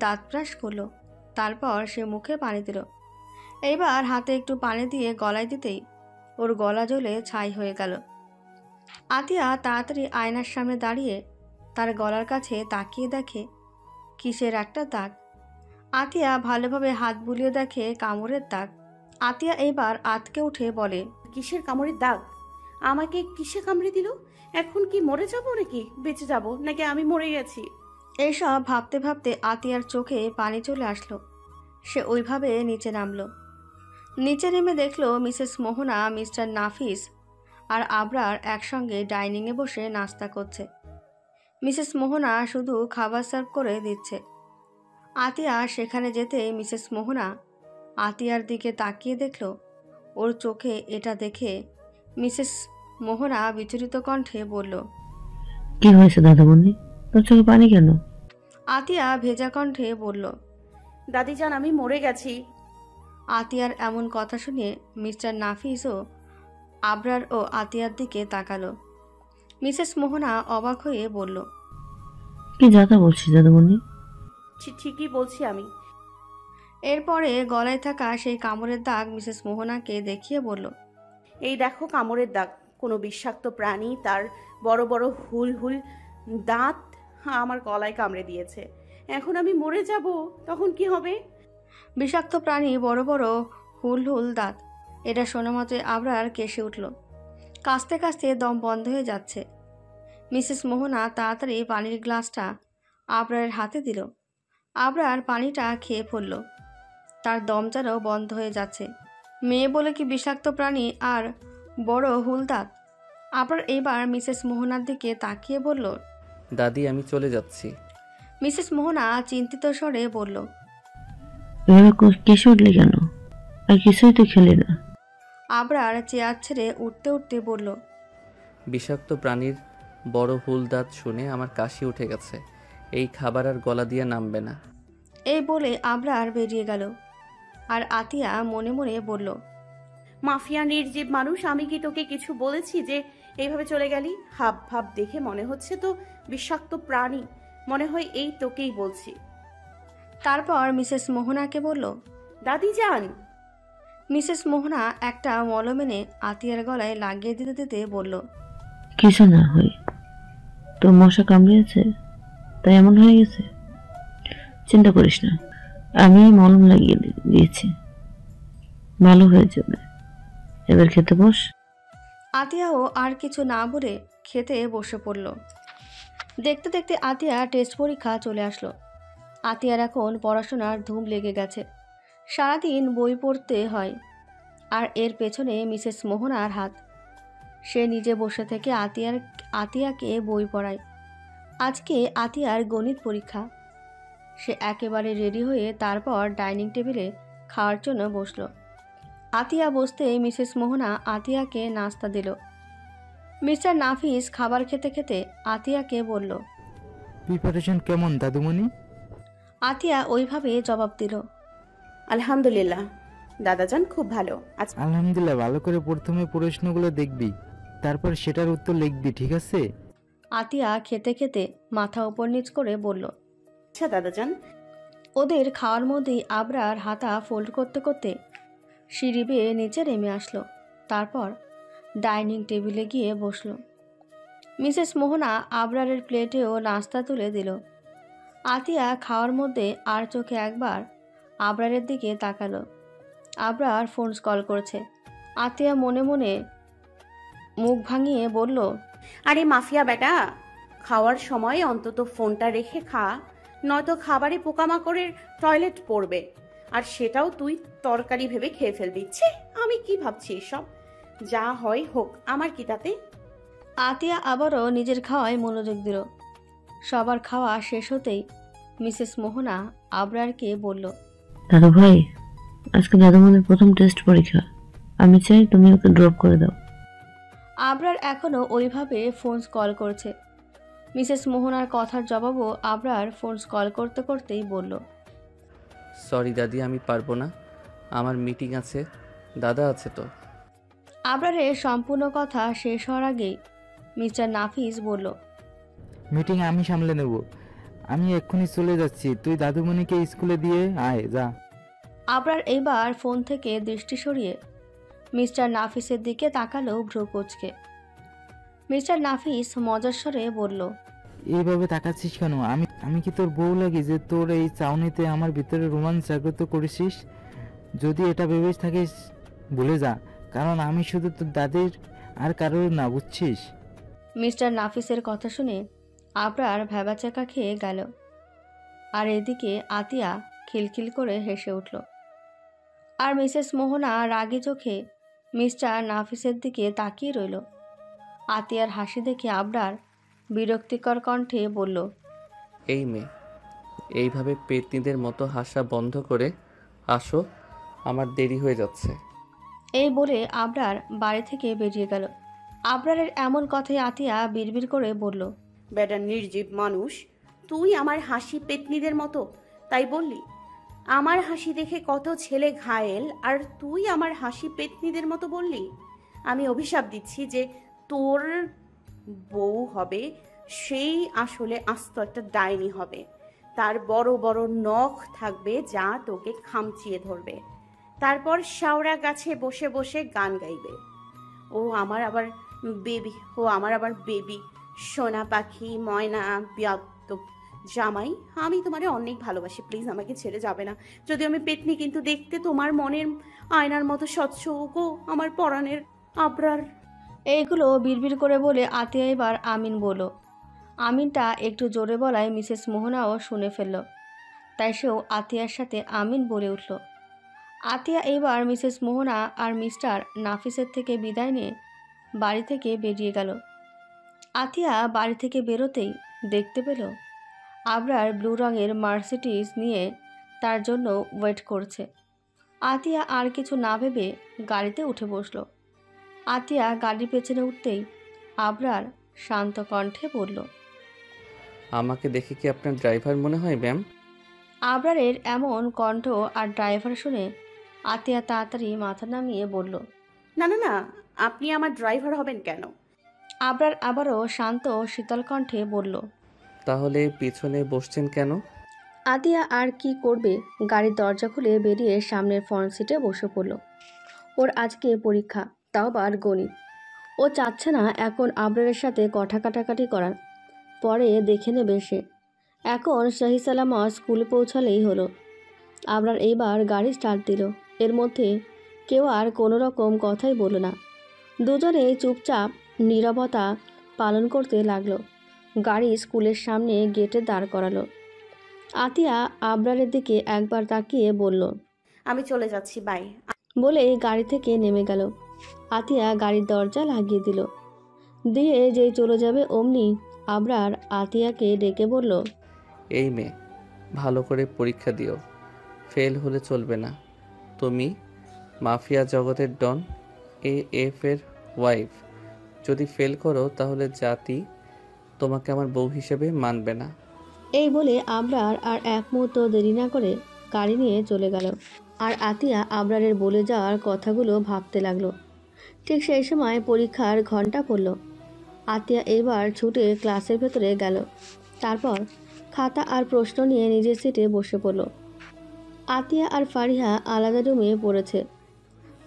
S3: দাঁত ব্রাশ করলো। তারপর সে মুখে পানি দিল। এবার হাতে একটু পানি দিয়ে গলায় দিতেই ওর গলা জ্বলে ছাই হয়ে গেল। আতিয়া তাড়াতাড়ি আয়নার সামনে দাঁড়িয়ে তার গলার কাছে তাকিয়ে দেখে কিসের একটা দাগ। আতিয়া ভালোভাবে হাত বুলিয়ে দেখে কামড়ের দাগ। আতিয়া এবার আতকে উঠে বলে,
S2: কিসের কামড়ের দাগ? আমাকে কিসে কামড়ে দিল? এখন কি মরে যাব নাকি বেঁচে যাব, নাকি আমি মরে গেছি?
S3: এইসব ভাবতে ভাবতে আতিয়ার চোখে পানি চলে আসলো। সে ওইভাবে নিচে নামলো। নিচে নেমে দেখলো মিসেস মোহনা, মিস্টার নাফিস আর আবরার একসঙ্গে ডাইনিংয়ে বসে নাস্তা করছে। মিসেস মোহনা শুধু খাবার সার্ভ করে দিচ্ছে। আতিয়া সেখানে যেতে মিসেস মোহনা আতিয়ার দিকে তাকিয়ে দেখল। ওর চোখে এটা দেখে মিসেস মোহনা বিচলিত কণ্ঠে বলল,
S7: কি হয়েছে দাদামণি, তোর চোখে পানি কেন?
S3: আতিয়া ভেজা কণ্ঠে বলল,
S2: দাদিজান, আমি মরে গেছি।
S3: আতিয়ার এমন কথা শুনে মিস্টার নাফিসও আবরার ও আতিয়ার দিকে তাকালো। মিসেস মোহনা অবাক হয়ে বলল,
S7: কি যাতা বলছিস দাদামণি?
S2: ঠিকই বলছি আমি।
S3: এরপরে গলায় থাকা সেই কামড়ের দাগ মিসেস মোহনাকে দেখিয়ে বলল,
S2: এই দেখো কামড়ের দাগ। কোনো বিষাক্ত প্রাণী তার বড় বড় হুল হুল দাঁত আমার গলায় কামড়ে দিয়েছে। এখন আমি মরে যাব, তখন কি হবে?
S3: বিষাক্ত প্রাণী বড় বড় হুল হুল দাঁত, এটা শোনা মাত্র আবরার কেসে উঠল। কাঁচতে কাঁচতে দম বন্ধ হয়ে যাচ্ছে। মিসেস মোহনা তাড়াতাড়ি পানির গ্লাসটা আবরারের হাতে দিল। আবরার পানিটা খেয়ে পড়ল। তার দম যেন বন্ধ হয়ে যাচ্ছে। মেয়ে বলে কি বিষাক্ত প্রাণী আর বড় হুল দাঁত? আবরার এবার মিসেস মোহনার দিকে তাকিয়ে বলল,
S6: দাদি আমি চলে যাচ্ছি।
S3: মিসেস মোহনা চিন্তিত স্বরে বলল,
S7: এভাবে কেসে উঠলি কেন? আর কিছুই তো খেলি না।
S3: আবরার চেয়ার ছেড়ে উঠতে উঠতে বলল,
S6: বিষাক্ত প্রাণীর বড় হুল দাঁত শুনে আমার কাশি উঠে গেছে। এই খাবার আর গলা দিয়ে নামবে না।
S3: এই বলে আবরার বেরিয়ে গেল। আর আতিয়া মনে মনে বলল,
S2: মাফিয়া নির্জীব মানুষ, আমি কি তোকে কিছু বলেছি যে এইভাবে চলে গেলি? হাব ভাব দেখে মনে হচ্ছে তো বিষাক্ত প্রাণী। মনে হয় এই তোকেই বলছি।
S3: তারপর মিসেস মোহনাকে বলল,
S2: দাদি যান।
S3: মিসেস মোহনা একটা মলম এনে আতিয়ার গলায় লাগিয়ে দিতে দিতে বলল,
S7: কিছু না হয়, তোর মশা কামড়িয়েছে তাই এমন হয়ে গেছে। চিন্তা করিস না, আমি মলম লাগিয়ে দিয়েছি, ভালো হয়ে যাবে। এবার খেতে বস।
S3: আতিয়াও আর কিছু না বলে খেতে বসে পড়ল। দেখতে দেখতে আতিয়া টেস্ট পরীক্ষা চলে আসলো। আতিয়ার এখন পড়াশোনার ধুম লেগে গেছে। সারাদিন বই পড়তে হয়, আর এর পেছনে মিসেস মোহনার হাত। সে নিজে বসে থেকে আতিয়াকে বই পড়ায়। আজকে আতিয়ার গণিত পরীক্ষা। সে একেবারে রেডি হয়ে তারপর ডাইনিং টেবিলে খাওয়ার জন্য বসলো। আতিয়া বসতে মিসেস মোহনা আতিয়াকে নাস্তা দিল। মিস্টার নাফিস খাবার খেতে খেতে আতিয়াকে বলল,
S11: প্রিপারেশন কেমন দাদুমণি?
S3: আতিয়া ওইভাবে জবাব দিল,
S2: আলহামদুলিল্লাহ দাদাজান, খুব ভালো।
S11: আলহামদুলিল্লাহ। ভালো করে প্রথমে প্রশ্নগুলো দেখবি, তারপর সেটার উত্তর লিখবি, ঠিক আছে?
S3: আতিয়া খেতে খেতে মাথা উপর নিচ করে বলল,
S2: আচ্ছা দাদাজান।
S3: ওদের খাওয়ার মধ্যেই আবরার হাতা ফোল্ড করতে করতে সিঁড়ি বেয়ে নিচে নেমে আসলো। তারপর ডাইনিং টেবিলে গিয়ে বসলো। মিসেস মোহনা আবরারের প্লেটেও নাস্তা তুলে দিল। আতিয়া খাওয়ার মধ্যে আর চোখে একবার আবরারের দিকে তাকালো। আবরার ফোন কল করছে। আতিয়া মনে মনে মুখ ভাঙিয়ে বলল,
S2: আরে মাফিয়া বেটা, খাওয়ার সময় অন্তত ফোনটা রেখে খা, নয়তো খাবারে পোকামাকড়ের টয়লেট পড়বে, আর সেটাও তুই তরকারি ভেবে খেয়ে ফেলবি। ছি, আমি কি ভাবছি এসব? যা হয় হোক, আমার কি তাতে?
S3: আতিয়া আবারও নিজের খাওয়ায় মনোযোগ দিল। সবার খাওয়া শেষ হতেই মিসেস মোহনা আবরারকে বলল,
S7: দাদু ভাই, আজকে দাদুমণির প্রথম টেস্ট পরীক্ষা। আমি চাই তুমি ওকে ড্রপ করে দাও।
S3: আবরার এখনও ওইভাবে ফোন কল করছে। মিসেস মোহনার কথার জবাবও আবরার ফোন কল করতে করতেই বলল,
S6: সরি দাদি, আমি পারবো না, আমার মিটিং আছে। দাদা আছে তো?
S3: আবরারের সম্পূর্ণ কথা শেষ হওয়ার আগেই মিস্টার নাফিস বলল,
S11: মিটিং আমি সামলে নেব। আমি এক্ষুনি চলে যাচ্ছি, তুই দাদুমণিকে স্কুলে দিয়ে আয়, যা।
S3: আবরার এইবার ফোন থেকে দৃষ্টি সরিয়ে মিস্টার নাফিসের দিকে তাকালো ভ্রু কুঁচকে। মিস্টার নাফিস মজার স্বরে বলল,
S11: এইভাবে তাকাচ্ছিস কেন? আমি কি তোর বউ লাগি যে তোর এই চাউনিতে আমার ভিতরে রোমান্স জাগ্রত করেছিস? যদি এটা ভেবে থাকিস ভুলে যা, কারণ আমি শুধু তোর দাদির আর কারোর না, বুঝছিস?
S3: মিস্টার নাফিসের কথা শুনে আবরার ভ্যাবাচাকা খেয়ে গেল। আর এদিকে আতিয়া খিলখিল করে হেসে উঠল। আর মিসেস মোহনা রাগী চোখে মিস্টার নাফিসের দিকে তাকিয়ে রইল। আতিয়ার হাসি দেখে আবরার বিরক্তিকর কণ্ঠে বলল,
S6: এই মেয়ে, এইভাবে পেতনিদের মতো হাসা বন্ধ করে আসো, আমার দেরি হয়ে যাচ্ছে।
S3: এই বলে আবরার বাড়ি থেকে বেরিয়ে গেল। আবরারের এমন কথায় আতিয়া বিড়বিড় করে বলল,
S2: বেটা নির্জীব মানুষ, তুই আমার হাসি পেতনিদের মতো তাই বললি? আমার হাসি দেখে কত ছেলে ঘায়েল, আর তুই আমার হাসি পেতনিদের মতো বললি? আমি অভিশাপ দিচ্ছি যে তোর বউ হবে সেই আসলে আস্ত একটা ডাইনি হবে। তার বড় বড় নখ থাকবে যা তোকে খামচিয়ে ধরবে, তারপর শাওড়া গাছে বসে বসে গান গাইবে। ও আমার আবার বেবি সোনা পাখি, ময়না, বিয়াদব জামাই, আমি তোমারে অনেক ভালোবাসি, প্লিজ আমাকে ছেড়ে যাবে না। যদি আমি পেতনি, কিন্তু দেখতে তোমার মনের আয়নার মতো স্বচ্ছ গো আমার পরাণের আবরার।
S3: এইগুলো বিড়বিড় করে বলে আতিয়া এবার আমিন বলল। আমিনটা একটু জোরে বলায় মিসেস মোহনাও শুনে ফেলল, তাই সেও আতিয়ার সাথে আমিন বলে উঠল। আতিয়া এবার মিসেস মোহনা আর মিস্টার নাফিসের থেকে বিদায় নিয়ে বাড়ি থেকে বেরিয়ে গেল। আতিয়া বাড়ি থেকে বেরোতেই দেখতে পেল আবরার ব্লু রঙের মার্সিডিজ নিয়ে তার জন্য ওয়েট করছে। আতিয়া আর কিছু না ভেবে গাড়িতে উঠে বসল। আতিয়া গাড়ির পেছনে উঠতেই আবরার শান্ত কণ্ঠে বলল,
S6: আমাকে দেখে কি আপনার ড্রাইভার মনে হয় ম্যাম?
S3: আবরারের এমন কণ্ঠ আর ড্রাইভার শুনে আতিয়া তাড়াতাড়ি মাথা নামিয়ে বলল,
S2: না না না, আপনি আমার ড্রাইভার হবেন কেন?
S3: আবরার আবারও শান্ত শীতল কণ্ঠে বলল,
S6: তাহলে পিছনে বসছেন কেন?
S3: আতিয়া আর কি করবে, গাড়ির দরজা খুলে বেরিয়ে সামনের ফ্রন্ট সিটে বসে পড়ল। ওর আজকে পরীক্ষা, তাও আবার গণিত। ও চাচ্ছে না এখন আবরারের সাথে কথা কাটাকাটি করার, পরে দেখে নেবে সে। এখন সহি সালামত স্কুলে পৌঁছালেই হলো। আবরার এইবার গাড়ি স্টার্ট দিল। এর মধ্যে কেউ আর কোনো রকম কথাই বলল না। দুজনে চুপচাপ নীরবতা পালন করতে লাগলো। গাড়ি স্কুলের সামনে গেটে দাঁড় করালো। আতিয়া আবরারের দিকে একবার তাকিয়ে বলল,
S2: আমি চলে যাচ্ছি, বাই।
S3: বলে গাড়ি থেকে নেমে গেল। আতিয়া গাড়ির দরজা লাগিয়ে দিল। দিয়ে যেই চলে যাবে অমনি আবরার আতিয়াকে ডেকে বলল,
S6: এই মেয়ে, ভালো করে পরীক্ষা দিও, ফেল হলে চলবে না। তুমি মাফিয়া জগতের ডন AF এর ওয়াইফ, যদি ফেল করো তাহলে জাতি তোমাকে আমার বউ হিসেবে মানবে না।
S3: এই বলে আবরার আর এক মুহূর্ত দেরি না করে গাড়ি নিয়ে চলে গেল। আর আতিয়া আবরারের বলে যাওয়ার কথাগুলো ভাবতে লাগলো। ঠিক সেই সময় পরীক্ষার ঘন্টা পড়ল। আতিয়া এবার ছুটে ক্লাসের ভেতরে গেল। তারপর খাতা আর প্রশ্ন নিয়ে নিজের সিটে বসে পড়ল। আতিয়া আর ফারিহা আলাদা রুমে পড়েছে,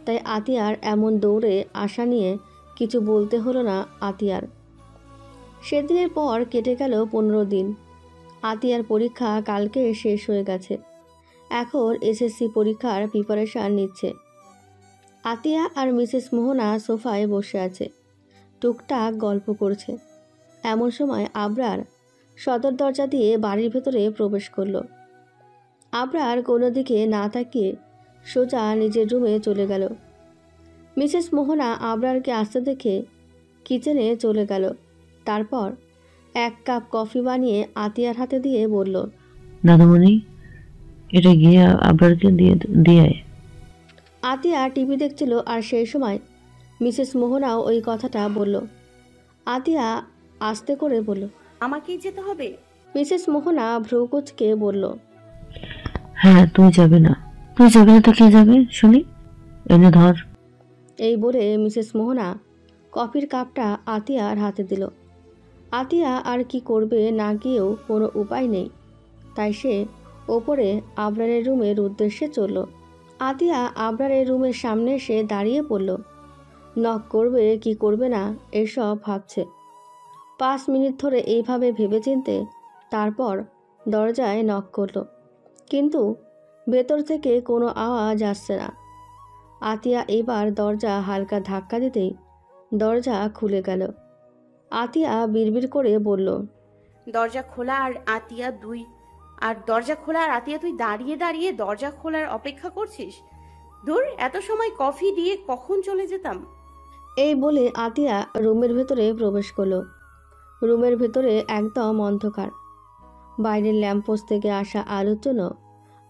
S3: তাই আতিয়ার এমন দৌড়ে আসা নিয়ে কিছু বলতে হলো না আতিয়ার। সেদিনের পর কেটে গেল 15 দিন। আতিয়ার পরীক্ষা কালকে শেষ হয়ে গেছে। এখন SSC পরীক্ষার প্রিপারেশান নিচ্ছে। আতিয়া আর মিসেস মোহনা সোফায় বসে আছে, টুকটাক গল্প করছে। এমন সময় আবরার সদর দরজা দিয়ে বাড়ির ভেতরে প্রবেশ করলো। আবরার কোনো দিকে না তাকিয়ে সোজা নিজের রুমে চলে গেল। মিসেস মোহনা আবরারকে আসতে দেখে কিচেনে চলে গেল। তারপর 1 কাপ কফি বানিয়ে আতিয়ার হাতে দিয়ে বলল,
S7: দাদামণি, এটা গিয়ে আবরারকে দিয়ে আয়।
S3: আতিয়া টিভি দেখছিল আর সেই সময় মিসেস মোহনাও ওই কথাটা বলল। আতিয়া আস্তে করে বলল,
S2: আমাকেই যেতে হবে?
S3: মিসেস মোহনা ভ্রুকুচকে বলল,
S7: হ্যাঁ, তুই যাবে না তো কে যাবে শুনি? এনে ধর।
S3: এই বলে মিসেস মোহনা কফির কাপটা আতিয়ার হাতে দিল। আতিয়া আর কি করবে, না গিয়েও কোনো উপায় নেই, তাই সে ওপরে আবরারের রুমের উদ্দেশ্যে চলল। আতিয়া আবরারের রুমের সামনে এসে দাঁড়িয়ে পড়ল। নক করবে কি করবে না এসব ভাবছে। 5 মিনিট ধরে এইভাবে ভেবেচিন্তে তারপর দরজায় নক করল, কিন্তু ভেতর থেকে কোনো আওয়াজ আসছে না। আতিয়া এবার দরজা হালকা ধাক্কা দিতেই দরজা খুলে গেল। আতিয়া বিড়বিড় করে বলল,
S2: দরজা খোলা আর আতিয়া তুই দাঁড়িয়ে দাঁড়িয়ে দরজা খোলার অপেক্ষা করছিস? দূর, এত সময় কফি দিয়ে কখন চলে যেতাম।
S3: এই বলে আতিয়া রুমের ভেতরে প্রবেশ করলো। রুমের ভেতরে একদম অন্ধকার। বাইরের ল্যাম্পপোস্ট থেকে আসা আলোর জন্য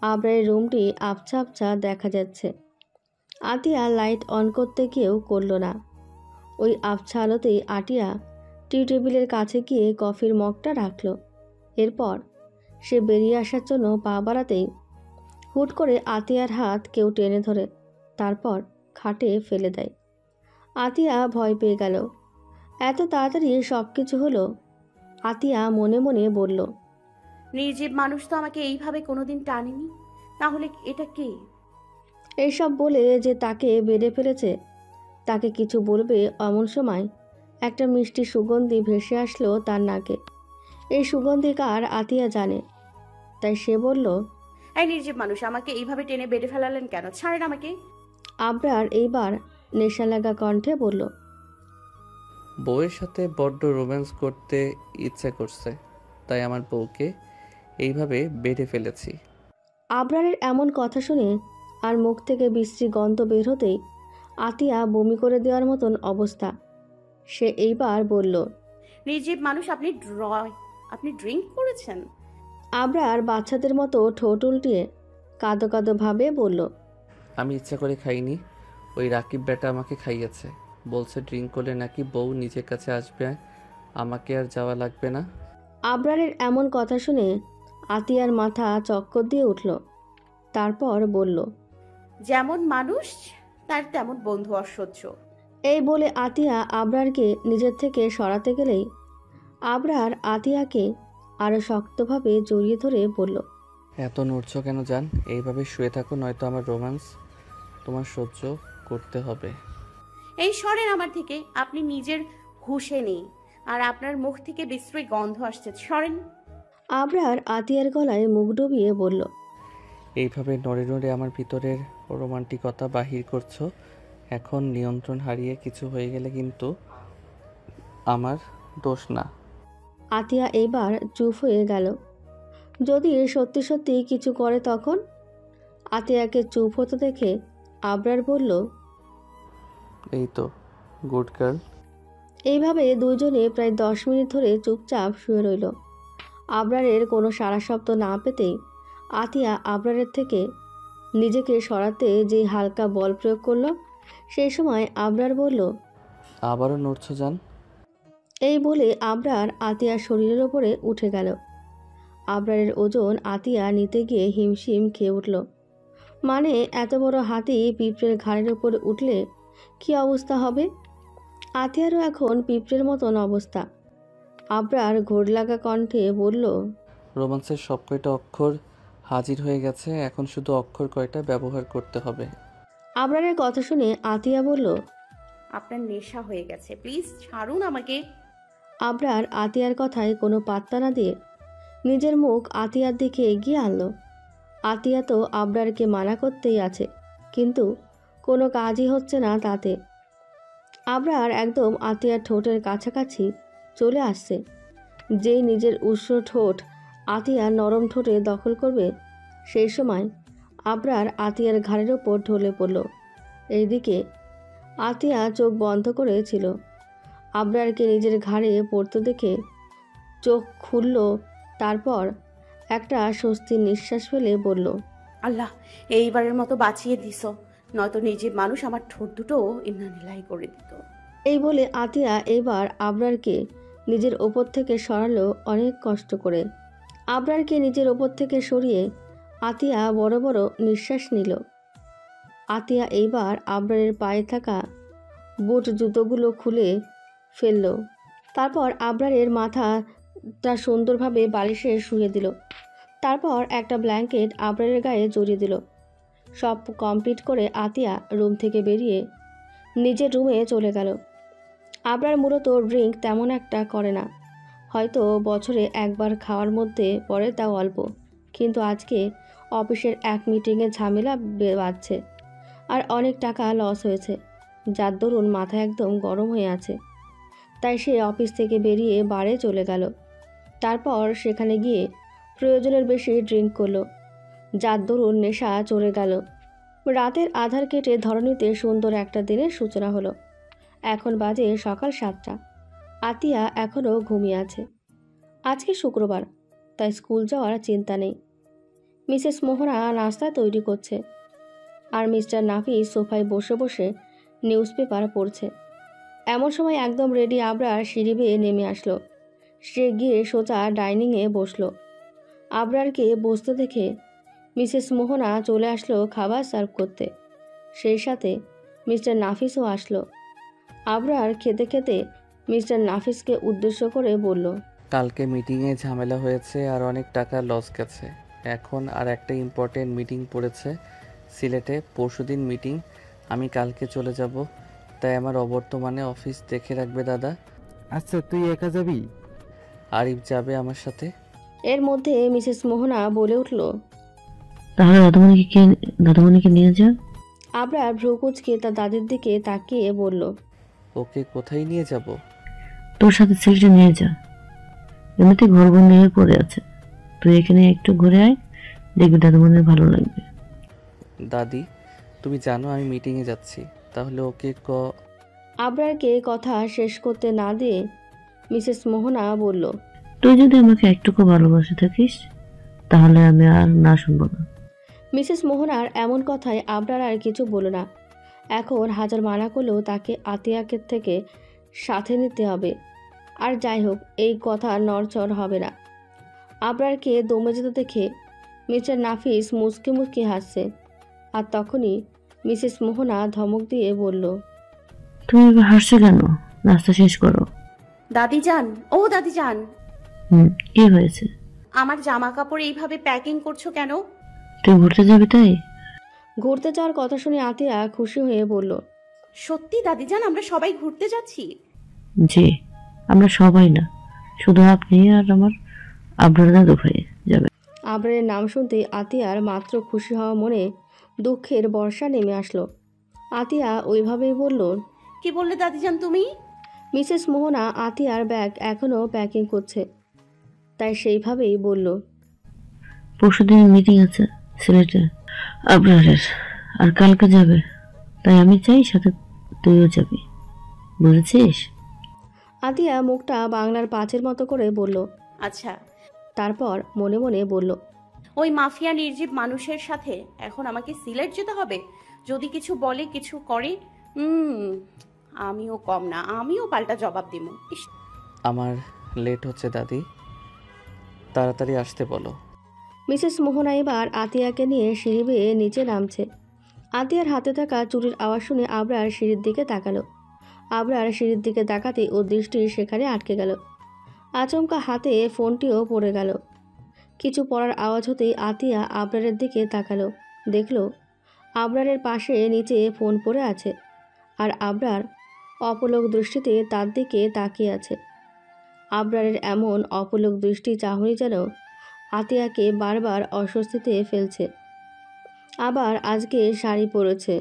S3: আবরারের রুমটি আবছা আবছা দেখা যাচ্ছে। আতিয়া লাইট অন করতে গিয়েও করলো না। ওই আবছা আলোতেই আতিয়া টি টেবিলের কাছে গিয়ে কফির মগটা রাখলো। এরপর সে বেরিয়ে আসার জন্য পা বাড়াতেই হুট করে আতিয়ার হাত কেউ টেনে ধরে, তারপর খাটে ফেলে দেয়। আতিয়া ভয় পেয়ে গেল। এত তাড়াতাড়ি সব কিছু হলো। আতিয়া মনে মনে বলল,
S2: নির্জীব মানুষ তো আমাকে এইভাবে কোনোদিন টানেনি, তাহলে এটা কে?
S3: এইসব বলে যে তাকে বেঁধে ফেলেছে তাকে কিছু বলবে এমন সময় একটা মিষ্টি সুগন্ধি ভেসে আসলো তার নাকে। এই সুগন্ধি কার আতিয়া জানে, তাই সে বলল,
S2: এই নির্জীব মানুষ, আমাকে এইভাবে টেনে বেঁধে ফেলালেন কেন? ছাড়েন আমাকে।
S3: আবরার এইবার নেশা লাগা কণ্ঠে বলল,
S6: বউয়ের সাথে বড্ড রোম্যান্স করতে ইচ্ছে করছে, তাই আমার বউকে এইভাবে বেঁধে ফেলেছি।
S3: আবরারের এমন কথা শুনে আর মুখ থেকে বিশ্রী গন্ধ বের হতেই আতিয়া বমি করে দেওয়ার মতন অবস্থা। সে এইবার বলল,
S2: নির্জীব মানুষ, আপনি ড্রিঙ্ক করেছেন?
S3: আবরার বাচ্চাদের মতো ঠোঁট উল্টিয়ে কাঁদো কাঁদো ভাবে বলল,
S6: আমি ইচ্ছা করে খাইনি, ওই রাকিব বেটা আমাকে খাইয়েছে। বলছে ড্রিঙ্ক করলে নাকি বউ নিজের কাছে আসবে, আমাকে আর যাওয়া লাগবে না।
S3: আবরারের এমন কথা শুনে আতিয়ার মাথা চক্কর দিয়ে উঠল। তারপর বলল,
S2: যেমন মানুষ তার তেমন বন্ধু অসহ্য।
S3: এই বলে আতিয়া আবরারকে নিজের থেকে সরাতে গেলেই আবরার আতিয়াকে আরো শক্তভাবে জড়িয়ে ধরে বলল,
S6: এত নড়ছো কেন জান? এইভাবে শুয়ে থাকো, নয়তো আমার রোম্যান্স তোমার সহ্য করতে হবে।
S2: এই সরেন আমার থেকে, আপনি নিজের হুঁশে নেই আর আপনার মুখ থেকে বিশ্রী গন্ধ আসছে, সরেন।
S3: আবরার আতিয়ার গলায় মুখ ডুবিয়ে বলল,
S6: এইভাবে নড়ে নড়ে আমার ভিতরের রোমান্টিকতা বাহির করছো। এখন নিয়ন্ত্রণ হারিয়ে কিছু হয়ে গেলে কিন্তু আমার দোষ না।
S3: আতিয়া এইবার চুপ হয়ে গেল। যদি সত্যি সত্যি কিছু করে তখন? আতিয়াকে চুপ হতে দেখে আবরার বলল,
S6: এই তো গুড গার্ল।
S3: এইভাবে দুজনে প্রায় 10 মিনিট ধরে চুপচাপ শুয়ে রইল। আবরারের কোনো সাড়া শব্দ না পেতেই আতিয়া আবরারের থেকে নিজেকে সরাতে যে হালকা বল প্রয়োগ করলো। সেই সময় আবরার বলল,
S6: আবারও নড়ছো জান।
S3: এই বলে আবরার আতিয়ার শরীরের ওপরে উঠে গেল। আবরারের ওজন আতিয়া নিতে গিয়ে হিমশিম খেয়ে উঠল। মানে এত বড় হাতি পিঁপড়ের ঘাড়ের ওপরে উঠলে কি অবস্থা হবে? আতিয়ারও এখন পিঁপড়ের মতন অবস্থা। আবরার ঘোর লাগা কণ্ঠে বলল,
S6: রোমান্সের সব কয়টা অক্ষর হাজির হয়ে গেছে, এখন শুধু অক্ষর কয়টা ব্যবহার করতে হবে।
S3: আবরারের কথা শুনে আতিয়া বলল,
S2: আপনার নেশা হয়ে গেছে, প্লিজ ছাড়ুন আমাকে।
S3: আবরার আতিয়ার কথায় কোনো পাত্তা না দিয়ে নিজের মুখ আতিয়ার দিকে এগিয়ে আনলো। আতিয়া তো আবরারকে মানা করতেই আছে, কিন্তু কোনো কাজই হচ্ছে না তাতে। আবরার একদম আতিয়ার ঠোঁটের কাছাকাছি চলে আসছে। যেই নিজের উষ্ণ ঠোঁট আতিয়ার নরম ঠোঁটে দখল করবে, সেই সময় আবরার আতিয়ার ঘাড়ের ওপর ঢলে পড়ল। এইদিকে আতিয়া চোখ বন্ধ করেছিল। আবরারকে নিজের ঘাড়ে পড়তে দেখে চোখ খুলল, তারপর একটা স্বস্তির নিঃশ্বাস ফেলে বলল,
S2: আল্লাহ এইবারের মতো বাঁচিয়ে দিস, নয়তো নিজের মানুষ আমার ঠোঁট দুটো ইন্নানিলাই করে দিত।
S3: এই বলে আতিয়া এবার আবরারকে নিজের ওপর থেকে সরালো অনেক কষ্ট করে। আবরারকে নিজের ওপর থেকে সরিয়ে আতিয়া বড় বড় নিঃশ্বাস নিল। আতিয়া এইবার আবরারের পায়ে থাকা বুট জুতোগুলো খুলে ফেলল। তারপর আবরারের মাথাটা সুন্দরভাবে বালিশে শুয়ে দিল। তারপর একটা ব্ল্যাঙ্কেট আবরারের গায়ে জড়িয়ে দিল। সব কমপ্লিট করে আতিয়া রুম থেকে বেরিয়ে নিজের রুমে চলে গেল। আবরার মূলত ড্রিঙ্ক তেমন একটা করে না, হয়তো বছরে একবার খাওয়ার মধ্যে পড়ে, তাও অল্প। কিন্তু আজকে অফিসের এক মিটিংয়ে ঝামেলা বাজছে আর অনেক টাকা লস হয়েছে, যার দরুন মাথা একদম গরম হয়ে আছে। তাই সে অফিস থেকে বেরিয়ে বারে চলে গেল। তারপর সেখানে গিয়ে প্রয়োজনের বেশি ড্রিঙ্ক করলো, যার দরুন নেশা চড়ে গেল। রাতের আধার কেটে ধরণীতে সুন্দর একটা দিনের সূচনা হলো। এখন বাজে সকাল 7টা। আতিয়া এখনও ঘুমিয়ে আছে। আজকে শুক্রবার, তাই স্কুল যাওয়ার চিন্তা নেই। মিসেস মোহনা নাস্তা তৈরি করছে আর মিস্টার নাফিস সোফায় বসে বসে নিউজ পেপার পড়ছে। এমন সময় একদম রেডি আবরার সিঁড়ি বেয়ে নেমে আসলো। সে গিয়ে সোজা ডাইনিংয়ে বসলো। আবরারকে বসতে দেখে মিসেস মোহনা চলে আসলো খাবার সার্ভ করতে। সেই সাথে মিস্টার নাফিসও আসলো। আবরার খেতে খেতে মিস্টার নাফিসকে উদ্দেশ্য করে বলল,
S6: কালকে মিটিংয়ে ঝামেলা হয়েছে আর অনেক টাকা লস গেছে। এখন আর একটা ইম্পর্টেন্ট মিটিং পড়েছে সিলেটে, পরশুদিন মিটিং। আমি কালকে চলে যাব, তাই আমার অবর্তমানে অফিস দেখে রাখবে দাদা।
S11: আচ্ছা, তুই একা যাবি?
S6: আরিফ যাবে আমার সাথে।
S3: এর মধ্যে মিসেস মোহনা বলে উঠল,
S7: তাহলে দাদুমণিকে নিয়ে যা।
S3: আবরার ভ্রুকুচকে তার দাদির দিকে তাকিয়ে বলল,
S6: ওকে কোথায় নিয়ে যাব?
S7: তোর সাথে সিলেটে নিয়ে যা, এমনিতে ঘরবন্দি হয়ে পড়ে আছে। তুই এখানে একটু ঘুরে আয়, দেখবি দাদুমণির ভালো লাগবে।
S6: দাদি, তুমি জানো আমি মিটিংয়ে যাচ্ছি, তাহলে ওকে
S3: আবরারকে কথা শেষ করতে না দিয়ে মিসেস মোহনা বলল,
S7: তুই যদি আমাকে একটুকু ভালোবাসে থাকিস তাহলে আমি আর না শুনবো না।
S3: মিসেস মোহনার এমন কথায় আবরার আর কিছু বলল না। এখন হাজার মানা করলেও তাকে আতিয়াকে থেকে সাথে নিতে হবে। আর যাই হোক, এই কথা নড়চড় হবে না। আবরারকে দমে যেতে দেখে মিস্টার নাফিস মুচকি মুচকি হাসছে। আর তখনই মিসেস মোহনা ধমক দিয়ে বলল,
S7: তুমি এবার হাসছো কেন? নাস্তা শেষ করো।
S2: দাদি যান, ও দাদি যান,
S7: কি হয়েছে?
S2: আমার জামা কাপড় এইভাবে প্যাকিং করছো কেন?
S7: তুই ঘুরতে যাবি তাই?
S3: ঘুরতে যাওয়ার কথা শুনে আতিয়া খুশি হয়ে বলল,
S2: সত্যি দাদি যান, আমরা সবাই ঘুরতে যাচ্ছি?
S7: জি, আমরা সবাই না, শুধু আপনি আর আমার আবরার দাদু ভাই যাবে।
S3: আবরারের নাম শুনতে আতিয়ার মাত্র খুশি হওয়া মনে দুঃখের বর্ষা নেমে আসলো। আতিয়া ওইভাবেই বলল,
S2: কি বললে দাদিজান তুমি?
S3: মিসেস মোহনা আতিয়ার ব্যাগ এখনও প্যাকিং করছে, তাই সেইভাবেই বলল,
S7: পরশুদিন মিটিং আছে সিলেটে আবরারের, আর কালকে যাবে, তাই আমি চাই সাথে তুইও যাবি, বুঝেছিস?
S3: আতিয়া মুখটা বাংলার পাঁচের মতো করে বলল,
S2: আচ্ছা।
S3: তারপর মনে মনে বলল,
S2: ওই মাফিয়া নির্জীব মানুষের সাথে এখন আমাকে সিলেট যেতে হবে? যদি কিছু বলে, কিছু করে, আমিও কম না, আমিও পাল্টা জবাব দিব।
S6: আমার লেট হচ্ছে দাদি, তাড়াতাড়ি আসতে বলো।
S3: মিসেস মোহনা এবার আতিয়াকে নিয়ে সিঁড়ি বেয়ে নিচে নামছে। আতিয়ার হাতে থাকা চুরির আওয়াজ শুনে আবরার সিঁড়ির দিকে তাকালো। আবরার সিঁড়ির দিকে তাকাতে ওর দৃষ্টি সেখানে আটকে গেল। আচমকা হাতে ফোনটিও পড়ে গেল। কিছু পড়ার আওয়াজ হতেই আতিয়া আবরারের দিকে তাকালো। দেখল আবরারের পাশে নিচে ফোন পড়ে আছে, আর আবরার অপলক দৃষ্টিতে তার দিকে তাকিয়ে আছে। আবরারের এমন অপলক দৃষ্টি চাহনি যেন আতিয়াকে বারবার অস্বস্তিতে ফেলছে। আবার আজকে শাড়ি পরেছে,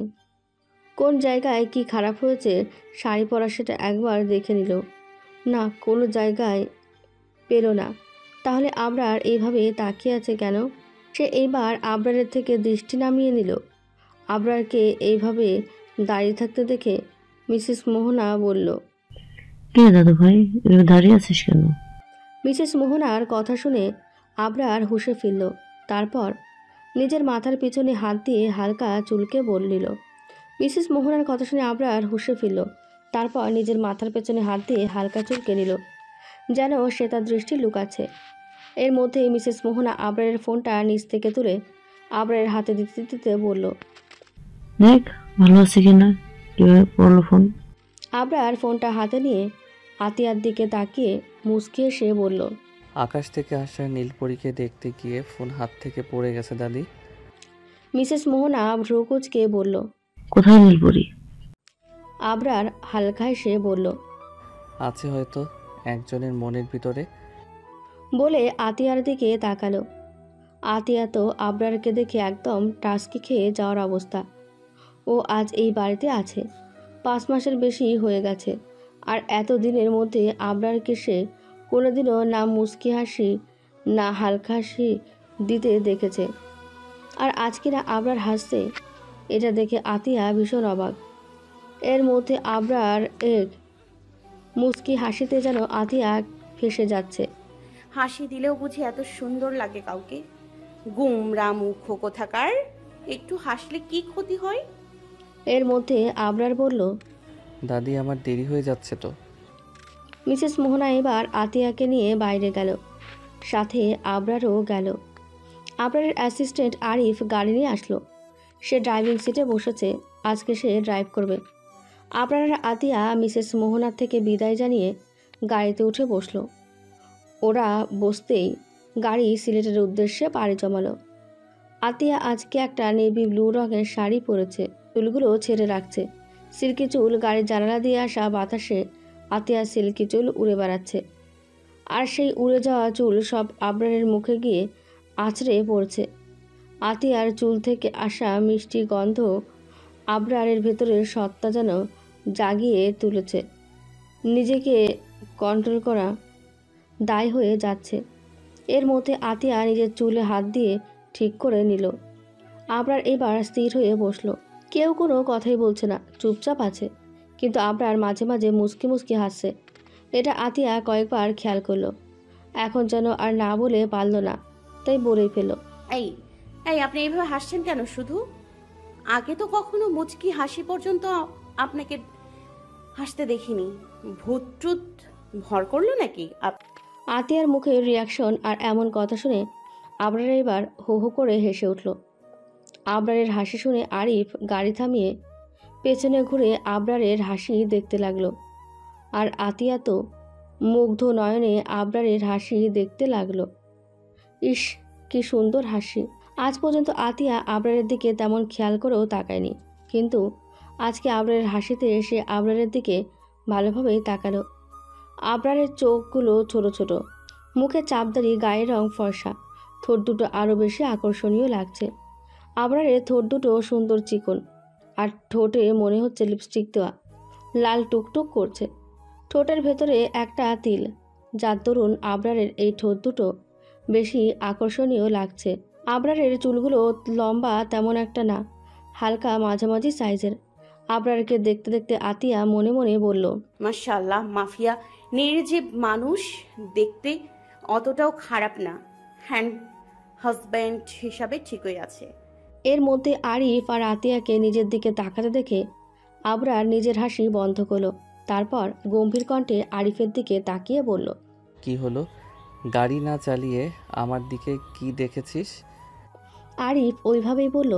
S3: কোন জায়গায় কি খারাপ হয়েছে শাড়ি পরা সেটা একবার দেখে নিল, না কোনো জায়গায় পেল না। তাহলে আবরার এইভাবে তাকিয়ে আছে কেন? সে এইবার আবরারের থেকে দৃষ্টি নামিয়ে নিল। আবরারকে এইভাবে দাঁড়িয়ে থাকতে দেখে মিসেস মোহনা বলল,
S7: কে দাদু ভাই, এভাবে দাঁড়িয়ে আছিস কেন?
S3: মিসেস মোহনার কথা শুনে আবরার হুঁশে ফিরল। তারপর নিজের মাথার পিছনে হাত দিয়ে হালকা চুলকে বলল। মিসেস মোহনার কথা শুনে আবরার হুঁশে ফিরল। তারপর নিজের মাথার পেছনে হাত দিয়ে হালকা চুলকে নিল, যেন সে তার দৃষ্টি লুকাচ্ছে। এর মধ্যেই মিসেস মোহনা আবরারের ফোনটা নিচ থেকে তুলে আবরারের হাতে দিতে দিতে বলল,
S7: দেখ ভালো আছে কিনা, কিভাবে পড়লো ফোন।
S3: আবরার ফোনটা হাতে নিয়ে আতিয়ার দিকে তাকিয়ে মুচকি এসে বলল,
S6: আকাশ থেকে আসা নীলপরীকে দেখতে গিয়ে ফোন হাত থেকে পড়ে গেছে দাদি।
S3: মিসেস মোহনা ভ্রু কুঁচকে বলল,
S7: কোথায় নীলপরি?
S3: আবরার হালকা হেসে বলল,
S6: আছে হয়তো একজনের মনের ভিতরে।
S3: বলে আতিয়ার দিকে তাকালো। আতিয়া তো আবরারকে দেখে একদম টাস্কি খেয়ে যাওয়ার অবস্থা। ও আজ এই বাড়িতে আছে, 5 মাসের বেশি হয়ে গেছে। আর এত দিনের মধ্যে আবরারকে সে কোনোদিনও না মুচকি হাসি না হালকা হাসি দিতে দেখেছে। আর আজকে না আবরার হাসছে, এটা দেখে আতিয়া ভীষণ অবাক। এর মধ্যে আবরার এক মুচকি হাসিতে যেন আতিয়া ফেসে যাচ্ছে।
S2: হাসি দিলেও বুঝি এত সুন্দর লাগে কাউকে? গুমরা মুখ কোথাকার, একটু হাসলে কি ক্ষতি হয়?
S3: এর মধ্যে আবরার বলল,
S6: দাদি আমার দেরি হয়ে যাচ্ছে তো।
S3: মিসেস মোহনা এবার আতিয়াকে নিয়ে বাইরে গেল, সাথে আবরারও গেল। আবরারের অ্যাসিস্ট্যান্ট আরিফ গাড়ি নিয়ে আসলো। সে ড্রাইভিং সিটে বসেছে, আজকে সে ড্রাইভ করবে। আবরার আতিয়া মিসেস মোহনার থেকে বিদায় জানিয়ে গাড়িতে উঠে বসলো। ওরা বসতেই গাড়ি সিলেটের উদ্দেশ্যে পাড়ি জমালো। আতিয়া আজকে একটা নেভি ব্লু রঙের শাড়ি পরেছে, চুলগুলো ছেড়ে রাখছে। সিল্কি চুল গাড়ির জানালা দিয়ে আসা বাতাসে আতিয়া সিল্কি চুল উড়ে বেড়াচ্ছে। আর সেই উড়ে যাওয়া চুল সব আবরারের মুখে গিয়ে আছড়ে পড়ছে। আতিয়ার চুল থেকে আসা মিষ্টি গন্ধ আবরারের ভেতরের সত্তা যেন জাগিয়ে তুলেছে। নিজেকে কন্ট্রোল করা দায় হয়ে যাচ্ছে। এর মধ্যে আতিয়া নিজের চুলে হাত দিয়ে ঠিক করে নিল। আবরার এবার স্থির হয়ে বসলো। কেউ কোনো কথাই বলছে না, চুপচাপ আছে। কিন্তু আবরার মাঝে মাঝে মুচকি মুচকি হাসছে। এটা আতিয়া কয়েকবার খেয়াল করলো। এখন যেন আর না বলে পারল না, তাই বলেই ফেলল,
S2: এই এই আপনি এইভাবে হাসছেন কেন? শুধু আগে তো কখনো মুচকি হাসি পর্যন্ত আপনাকে হাসতে দেখিনি। ভূত টুত ভর করলো নাকি?
S3: আতিয়ার মুখের রিয়াকশন আর এমন কথা শুনে আবরার এবার হো হো করে হেসে উঠল। আবরারের হাসি শুনে আরিফ গাড়ি থামিয়ে পেছনে ঘুরে আবরারের হাসি দেখতে লাগলো। আর আতিয়া তো মুগ্ধ নয়নে আবরারের হাসি দেখতে লাগলো। ইস, কি সুন্দর হাসি! আজ পর্যন্ত আতিয়া আবরারের দিকে তেমন খেয়াল করেও তাকায়নি, কিন্তু আজকে আবরারের হাসিতে এসে আবরারের দিকে ভালোভাবেই তাকালো। আবরারের চোখগুলো ছোট ছোট, মুখে চাপদারি, গায়ের রং ফর্সা, ঠোঁট দুটো আরও বেশি আকর্ষণীয় লাগছে। আবরারের ঠোঁট দুটো সুন্দর চিকন, আর ঠোঁটে মনে হচ্ছে লিপস্টিক দেওয়া, লাল টুকটুক করছে। ঠোঁটের ভেতরে একটা তিল, যার দরুন আবরারের এই ঠোঁট দুটো বেশি আকর্ষণীয় লাগছে। আবরারের চুলগুলো লম্বা তেমন একটা না, হালকা মাঝামাঝি সাইজের। আবরারকে দেখতে দেখতে আতিয়া মনে মনে বলল,
S2: মাশাআল্লাহ, মাফিয়া নির্জীব মানুষ, দেখতে অতটাও খারাপ না। হ্যান্ড হাজব্যান্ড হিসাবে ঠিকই আছে।
S3: এর মধ্যে আরিফ আর আতিয়াকে নিজের দিকে তাকাতে দেখে আবরার নিজের হাসি বন্ধ করলো। তারপর গম্ভীর কণ্ঠে আরিফের দিকে তাকিয়ে বলল,
S6: কি হলো? গাড়ি না চালিয়ে আমার দিকে কি দেখেছিস?
S3: আরিফ ওইভাবেই বলল,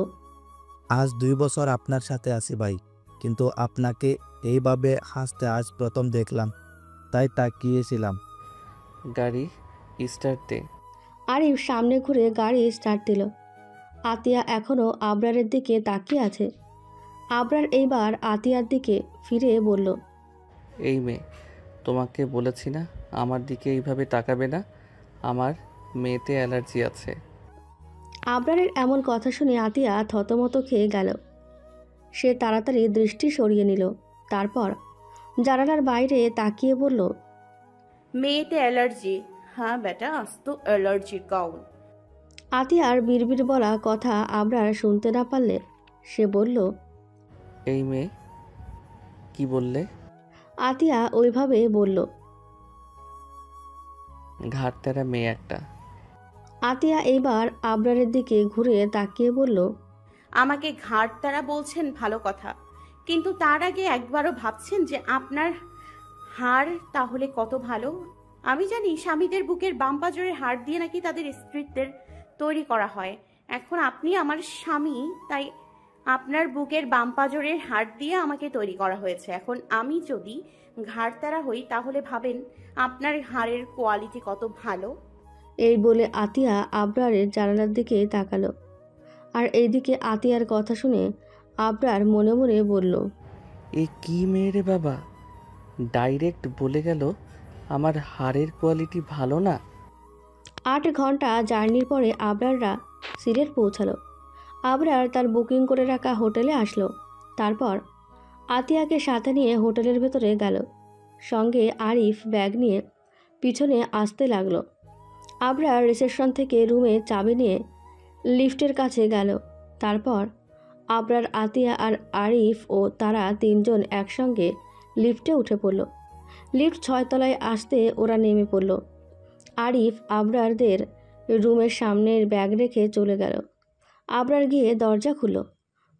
S10: আজ 2 বছর আপনার সাথে আছি ভাই, কিন্তু আপনাকে এইভাবে হাসতে আজ প্রথম দেখলাম, তাই তাকিয়েছিলাম।
S6: গাড়ি স্টার্ট দে।
S3: আরিফ সামনে ঘুরে গাড়ি স্টার্ট দিল। আতিয়া এখনও আবরারের দিকে তাকিয়ে আছে। আবরার এইবার আতিয়ার দিকে ফিরে বলল,
S6: এই মেয়ে, তোমাকে বলেছি না আমার দিকে এইভাবে তাকাবে না, আমার মেয়েতে অ্যালার্জি আছে।
S3: আবরারের এমন কথা শুনে আতিয়া থতমত খেয়ে গেল। সে তাড়াতাড়ি দৃষ্টি সরিয়ে নিল। তারপর জানালার বাইরে তাকিয়ে বলল,
S2: মেয়েতে অ্যালার্জি? হ্যাঁ বেটা, আজ তো অ্যালার্জির কাউন।
S3: আতিয়ার বিড়বিড় বলা কথা আবরার শুনতে না পারলে সে বলল,
S6: এই মেয়ে, কি বললে?
S3: আতিয়া ওইভাবে বলল,
S6: ঘাড় তেরা মেয়ে একটা।
S3: আতিয়া এইবার আবরারের দিকে ঘুরে তাকিয়ে বলল,
S2: আমাকে ঘাড় তারা বলছেন ভালো কথা, কিন্তু তার আগে একবারও ভাবছেন যে আপনার হাড় তাহলে কত ভালো? আমি জানি স্বামীদের বুকের বাম পাঁজরের হাড় দিয়ে নাকি তাদের স্ত্রীত্বের তৈরি করা হয়। এখন আপনি আমার স্বামী, তাই আপনার বুকের বাম পাঁজরের হাড় দিয়ে আমাকে তৈরি করা হয়েছে। এখন আমি যদি ঘাড় তারা হই তাহলে ভাবেন আপনার হাড়ের কোয়ালিটি কত ভালো।
S3: এই বলে আতিয়া আবরারের জানালার দিকে তাকালো। আর এইদিকে আতিয়ার কথা শুনে আবরার মনে মনে বলল,
S6: এ কি মেয়ে রে বাবা, ডাইরেক্ট বলে গেল আমার হাড়ের কোয়ালিটি ভালো না।
S3: 8 ঘন্টা জার্নির পরে আবরাররা সিলেট পৌঁছালো। আবরার তার বুকিং করে রাখা হোটেলে আসলো। তারপর আতিয়াকে সাথে নিয়ে হোটেলের ভেতরে গেল। সঙ্গে আরিফ ব্যাগ নিয়ে পিছনে আসতে লাগলো। আবরার রিসেপশন থেকে রুমে চাবি নিয়ে লিফটের কাছে গেল। তারপর আবরার, আতিয়া আর আরিফ ও তারা 3 জন একসঙ্গে লিফটে উঠে পড়ল। লিফট 6 তলায় আসতে ওরা নেমে পড়ল। আরিফ আবরারদের রুমের সামনের ব্যাগ রেখে চলে গেল। আবরার গিয়ে দরজা খুলল।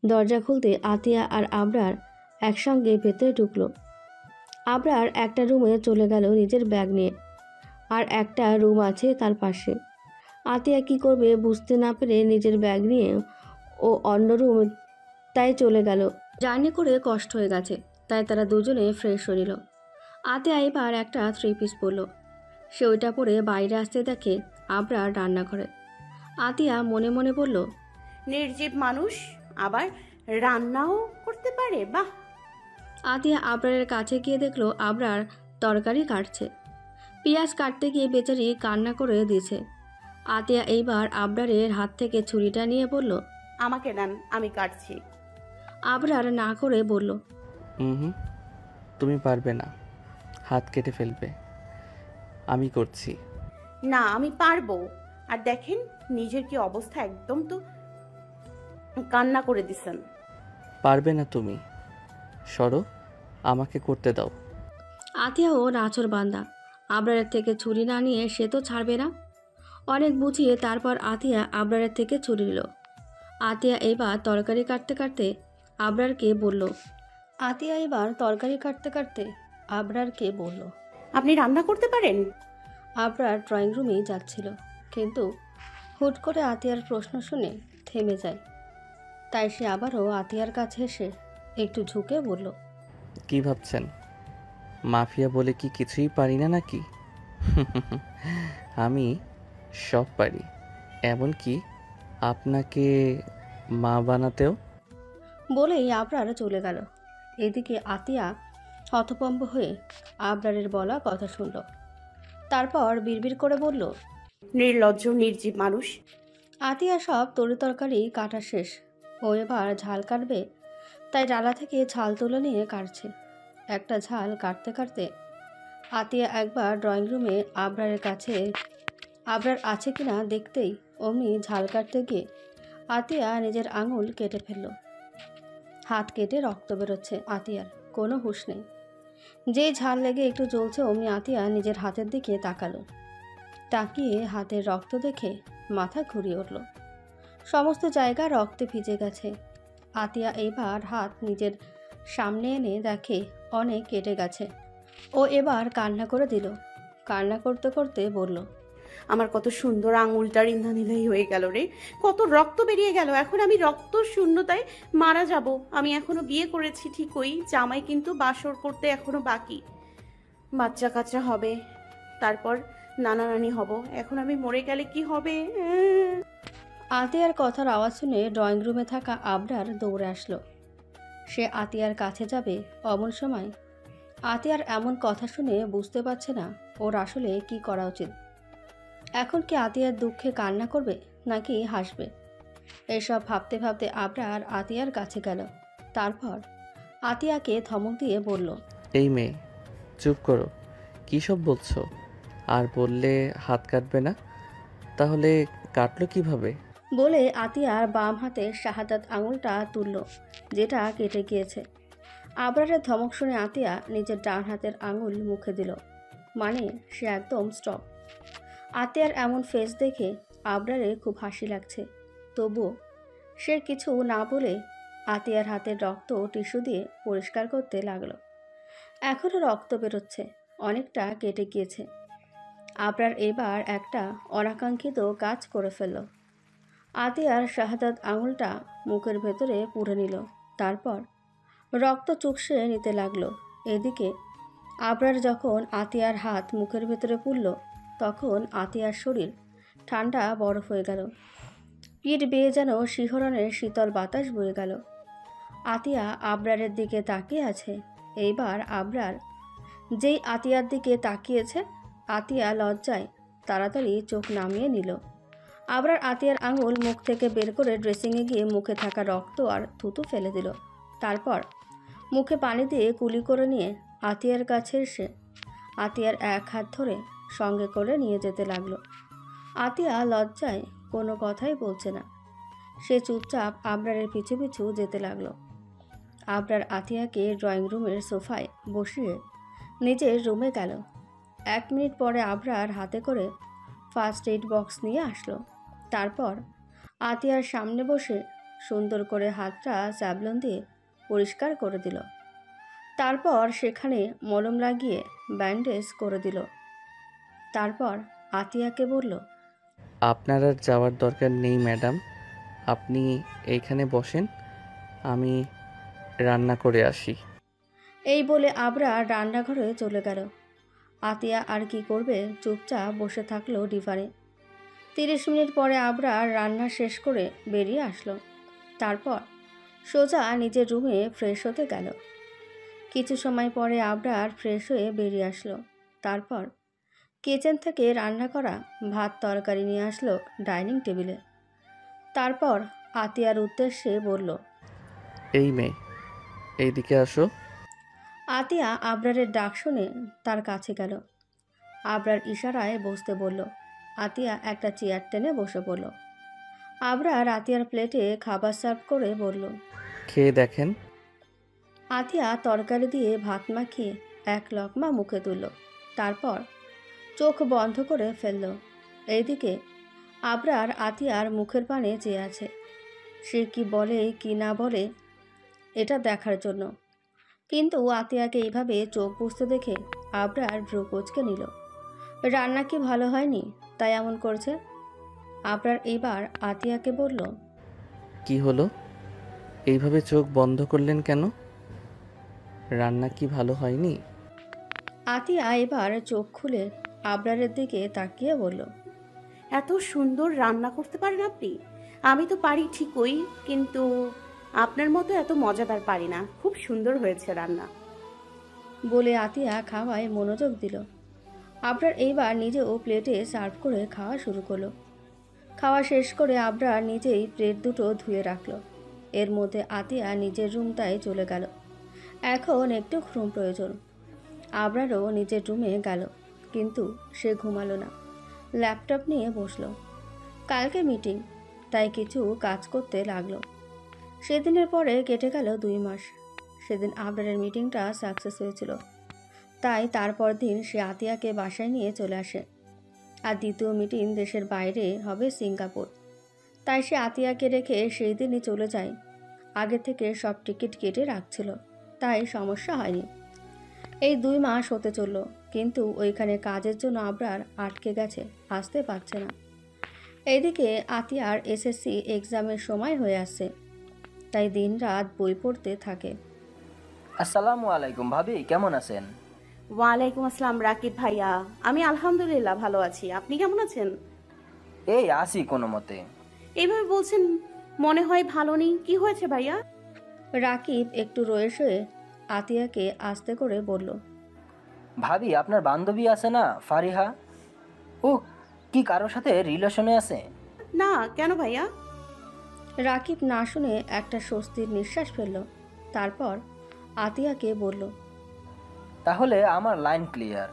S3: দরজা খুলতে আতিয়া আর আবরার একসঙ্গে ভেতরে ঢুকলো। আবরার একটা রুমে চলে গেল নিজের ব্যাগ নিয়ে, আর একটা রুম আছে তার পাশে। আতিয়া কি করবে বুঝতে না পেরে নিজের ব্যাগ নিয়ে ও অন্য রুম তাই চলে গেল। জার্নি করে কষ্ট হয়ে গেছে, তাই তারা দুজনে ফ্রেশ হয়ে নিল। আতিয়া এবার একটা 3 পিস পরল। সে ওইটা পরে বাইরে আসতে দেখে আবরার রান্নাঘরে। আতিয়া মনে মনে বলল,
S2: নির্জীব মানুষ আবার রান্নাও করতে পারে, বাহ।
S3: আতিয়া আবরারের কাছে গিয়ে দেখলো আবরার তরকারি কাটছে। পেঁয়াজ কাটতে গিয়ে বেচারি কান্না করে দিয়েছে। আতিয়া এইবার আবরারের হাত থেকে ছুরিটা নিয়ে বলল,
S2: আমাকে দেন, আমি কাটছি।
S3: আবরার না করে বলল,
S6: হুম, তুমি পারবে না, হাত কেটে ফেলবে, আমি করছি।
S2: না, আমি পারবো। আর দেখেন নিজের কি অবস্থা, একদম তো কান্না করে দিছেন।
S6: পারবে না তুমি, সরো, আমাকে করতে দাও।
S3: আতিয়াও নাছর বান্দা, আবরারের থেকে ছুরি না নিয়ে সে তো ছাড়বে না। অনেক বুঝিয়ে তারপর আতিয়া আবরারের থেকে ছুরি নিল। আতিয়া এবার তরকারি কাটতে কাটতে আবরারকে বলল,
S2: আপনি রান্না করতে পারেন?
S3: আবরার ড্রয়িং রুমেই যাচ্ছিল, কিন্তু হুট করে আতিয়ার প্রশ্ন শুনে থেমে যায়। তাই সে আবারও আতিয়ার কাছে এসে একটু ঝুঁকে বলল,
S6: কি ভাবছেন, মাফিয়া বলে কি কিছুই পারি না নাকি? আমি সব পারি, এমনকি আপনাকে মা বানাতেও।
S3: বলেই আবরার চলে গেল। এদিকে আতিয়া হতভম্ব হয়ে আবরারের বলা কথা শুনল। তারপর বিড়বিড় করে বলল,
S2: নির্লজ্জ নির্জীব মানুষ।
S3: আতিয়া সব তরিতরকারি কাটা শেষ। ও এবার ঝাল কাটবে, তাই ডালা থেকে ঝাল তুলে নিয়ে কাটছে। একটা ঝাল কাটতে কাটতে আতিয়া একবার ড্রয়িং রুমে আবরারের কাছে আবরার আছে কিনা দেখতেই অমনি ঝাল কাটতে গিয়ে আতিয়া নিজের আঙুল কেটে ফেলল। হাত কেটে রক্ত বেরোচ্ছে। আতিয়ার কোনো হুঁশ নেই। যেই ঝাল লেগে একটু জ্বলছে অমনি আতিয়া নিজের হাতের দিকে তাকালো। তাকিয়ে হাতের রক্ত দেখে মাথা ঘুরিয়ে উঠল। সমস্ত জায়গা রক্তে ভিজে গেছে। আতিয়া এবার হাত নিজের সামনে এনে দেখে অনেক কেটে গেছে। ও এবার কান্না করে দিল। কান্না করতে করতে বলল,
S2: আমার কত সুন্দর আঙুলটার ইন্দ্রানীলাই হয়ে গেল রে, কত রক্ত বেরিয়ে গেল। এখন আমি রক্ত শূন্যতায় মারা যাব। আমি এখনো বিয়ে করেছি ঠিকই, জামাই কিন্তু বাসর করতে এখনো বাকি। বাচ্চা কাচ্চা হবে, তারপর নানা নানি হব। এখন আমি মরে গেলে কি হবে?
S3: আতিয়ার কথার আওয়াজ শুনে ড্রয়িং রুমে থাকা আবরার দৌড়ে আসলো। সে আতিয়ার কাছে যাবে, অমন সময় আতিয়ার এমন কথা শুনে বুঝতে পারছে না ওর আসলে কি করা উচিত। এখন কি আতিয়ার দুঃখে কান্না করবে নাকি হাসবে? এসব ভাবতে ভাবতে আবরার আতিয়ার কাছে গেল। তারপর আতিয়াকে ধমক দিয়ে বলল,
S6: এই মেয়ে, চুপ করো, কী সব বলছো? আর বললে হাত কাটবে না, তাহলে কাটলো কিভাবে?
S3: বলে আতিয়ার বাম হাতের শাহাদাত আঙুলটা তুলল, যেটা কেটে গিয়েছে। আবরারের ধমক শুনে আতিয়া নিজের ডান হাতের আঙুল মুখে দিল, মানে সে একদম স্টপ। আতিয়ার এমন ফেস দেখে আবরারের খুব হাসি লাগছে। তবুও সে কিছু না বলে আতিয়ার হাতের রক্ত টিস্যু দিয়ে পরিষ্কার করতে লাগলো। এখনও রক্ত বেরোচ্ছে, অনেকটা কেটে গিয়েছে। আবরার এবার একটা অনাকাঙ্ক্ষিত কাজ করে ফেলল। আতিয়ার শাহাদাত আঙুলটা মুখের ভেতরে পুরে নিল, তারপর রক্ত চুষে নিতে লাগলো। এদিকে আবরার যখন আতিয়ার হাত মুখের ভেতরে পুরল, তখন আতিয়ার শরীর ঠান্ডা বরফ হয়ে গেল। পিঠ বেয়ে যেন শিহরণের শীতল বাতাস বয়ে গেল। আতিয়া আবরারের দিকে তাকিয়ে আছে। এইবার আবরার যেই আতিয়ার দিকে তাকিয়েছে, আতিয়া লজ্জায় তাড়াতাড়ি চোখ নামিয়ে নিল। আবরার আতিয়ার আঙুল মুখ থেকে বের করে ড্রেসিংয়ে গিয়ে মুখে থাকা রক্ত আর থুতু ফেলে দিল। তারপর মুখে পানি দিয়ে কুলি করে নিয়ে আতিয়ার কাছে এসে আতিয়ার এক হাত ধরে সঙ্গে করে নিয়ে যেতে লাগলো। আতিয়া লজ্জায় কোনো কথাই বলছে না। সে চুপচাপ আবরারের পিছু পিছু যেতে লাগলো। আবরার আতিয়াকে ড্রয়িং রুমের সোফায় বসিয়ে নিজের রুমে গেল। 1 মিনিট পরে আবরার হাতে করে ফার্স্ট এইড বক্স নিয়ে আসলো। তারপর আতিয়ার সামনে বসে সুন্দর করে হাতটা স্যাভলন দিয়ে পরিষ্কার করে দিল। তারপর সেখানে মলম লাগিয়ে ব্যান্ডেজ করে দিল। তারপর আতিয়াকে বলল,
S6: আপনার আর যাওয়ার দরকার নেই ম্যাডাম, আপনি এইখানে বসেন, আমি রান্না করে আসি।
S3: এই বলে আবরার রান্নাঘরে চলে গেল। আতিয়া আর কি করবে, চুপচাপ বসে থাকলো ডিভানে। 30 মিনিট পরে আবরার রান্না শেষ করে বেরিয়ে আসলো। তারপর সোজা নিজের রুমে ফ্রেশ হতে গেল। কিছু সময় পরে আবরার ফ্রেশ হয়ে বেরিয়ে আসলো। তারপর কিচেন থেকে রান্না করা ভাত তরকারি নিয়ে আসলো ডাইনিং টেবিলে। তারপর আতিয়ার উদ্দেশ্যে বলল,
S6: এই মেয়ে, এইদিকে আসো।
S3: আতিয়া আবরারের ডাক শুনে তার কাছে গেল। আবরার ইশারায় বসতে বলল। আতিয়া একটা চেয়ার টেনে বসে পড়ল। আবরার আতিয়ার প্লেটে খাবার সার্ভ করে বলল,
S6: খেয়ে দেখেন।
S3: আতিয়া তরকারি দিয়ে ভাত মাখিয়ে 1 লকমা মুখে তুলল। তারপর চোখ বন্ধ করে ফেলল। এইদিকে আবরার আতিয়ার মুখের পানে চেয়ে আছে। সে কি বলে কি না বলে এটা দেখার জন্য। কিন্তু আতিয়াকে এইভাবে চোখ বুজতে দেখে আবরার ভ্রু কুঁচকে নিল। রান্না কি ভালো হয়নি তাই এমন করছে? আবরার এবার আতিয়াকে বলল,
S6: কি হলো, এইভাবে চোখ বন্ধ করলেন কেন? রান্না কি ভালো হয়নি?
S3: আতিয়া এবার চোখ খুলে আবরারের দিকে তাকিয়ে বলল,
S2: এত সুন্দর রান্না করতে পারেন আপনি? আমি তো পারি ঠিকই, কিন্তু আপনার মতো এত মজাদার পারি না। খুব সুন্দর হয়েছে রান্না।
S3: বলে আতিয়া খাওয়ায় মনোযোগ দিল। আবরার এইবার নিজেও প্লেটে সার্ভ করে খাওয়া শুরু করলো। খাওয়া শেষ করে আবরার নিজেই প্লেট দুটো ধুয়ে রাখলো। এর মধ্যে আতিয়া নিজের রুমটায় চলে গেল। এখন একটু ঘুম প্রয়োজন। আবরারও নিজের রুমে গেল, কিন্তু সে ঘুমালো না। ল্যাপটপ নিয়ে বসলো। কালকে মিটিং, তাই কিছু কাজ করতে লাগলো। সেদিনের পরে কেটে গেল 2 মাস। সেদিন আবরারের মিটিংটা সাকসেস হয়েছিল, তাই তারপর দিন সে আতিয়াকে বাসায় নিয়ে চলে আসে। আর দ্বিতীয় মিটিং দেশের বাইরে হবে, সিঙ্গাপুর। তাই সে আতিয়াকে রেখে সেই দিনই চলে যায়। আগে থেকে সব টিকিট কেটে রাখছিল, তাই সমস্যা হয়নি। এই 2 মাস হতে চলল, কিন্তু ওইখানে কাজের জন্য আবরার আটকে গেছে, আসতে পারছে না। এইদিকে আতিয়ার এসএসসি এক্সামের সময় হয়ে আসছে, তাই দিন রাত বই পড়তে থাকে।
S5: আসসালামু আলাইকুম ভাবি, কেমন আছেন?
S2: ওয়ালাইকুম আসসালাম রাকিব ভাইয়া, আমি আলহামদুলিল্লাহ ভালো আছি। আপনি কেমন আছেন?
S5: এই আসি কোনো মতে।
S2: এইভাবে বলছেন, মনে হয় ভালো নেই। কি হয়েছে ভাইয়া?
S3: রাকিব একটু রয়ে শয়ে আতিয়াকে আস্তে করে বলল,
S5: ভাবি, আপনার বান্ধবী আছে না ফারিহা, ও কি কারোর সাথে রিলেশনে আছে?
S2: না, কেন ভাইয়া?
S3: রাকিব না শুনে একটা স্বস্তির নিঃশ্বাস ফেলল। তারপর আতিয়াকে বলল,
S5: তাহলে আমার লাইন ক্লিয়ার।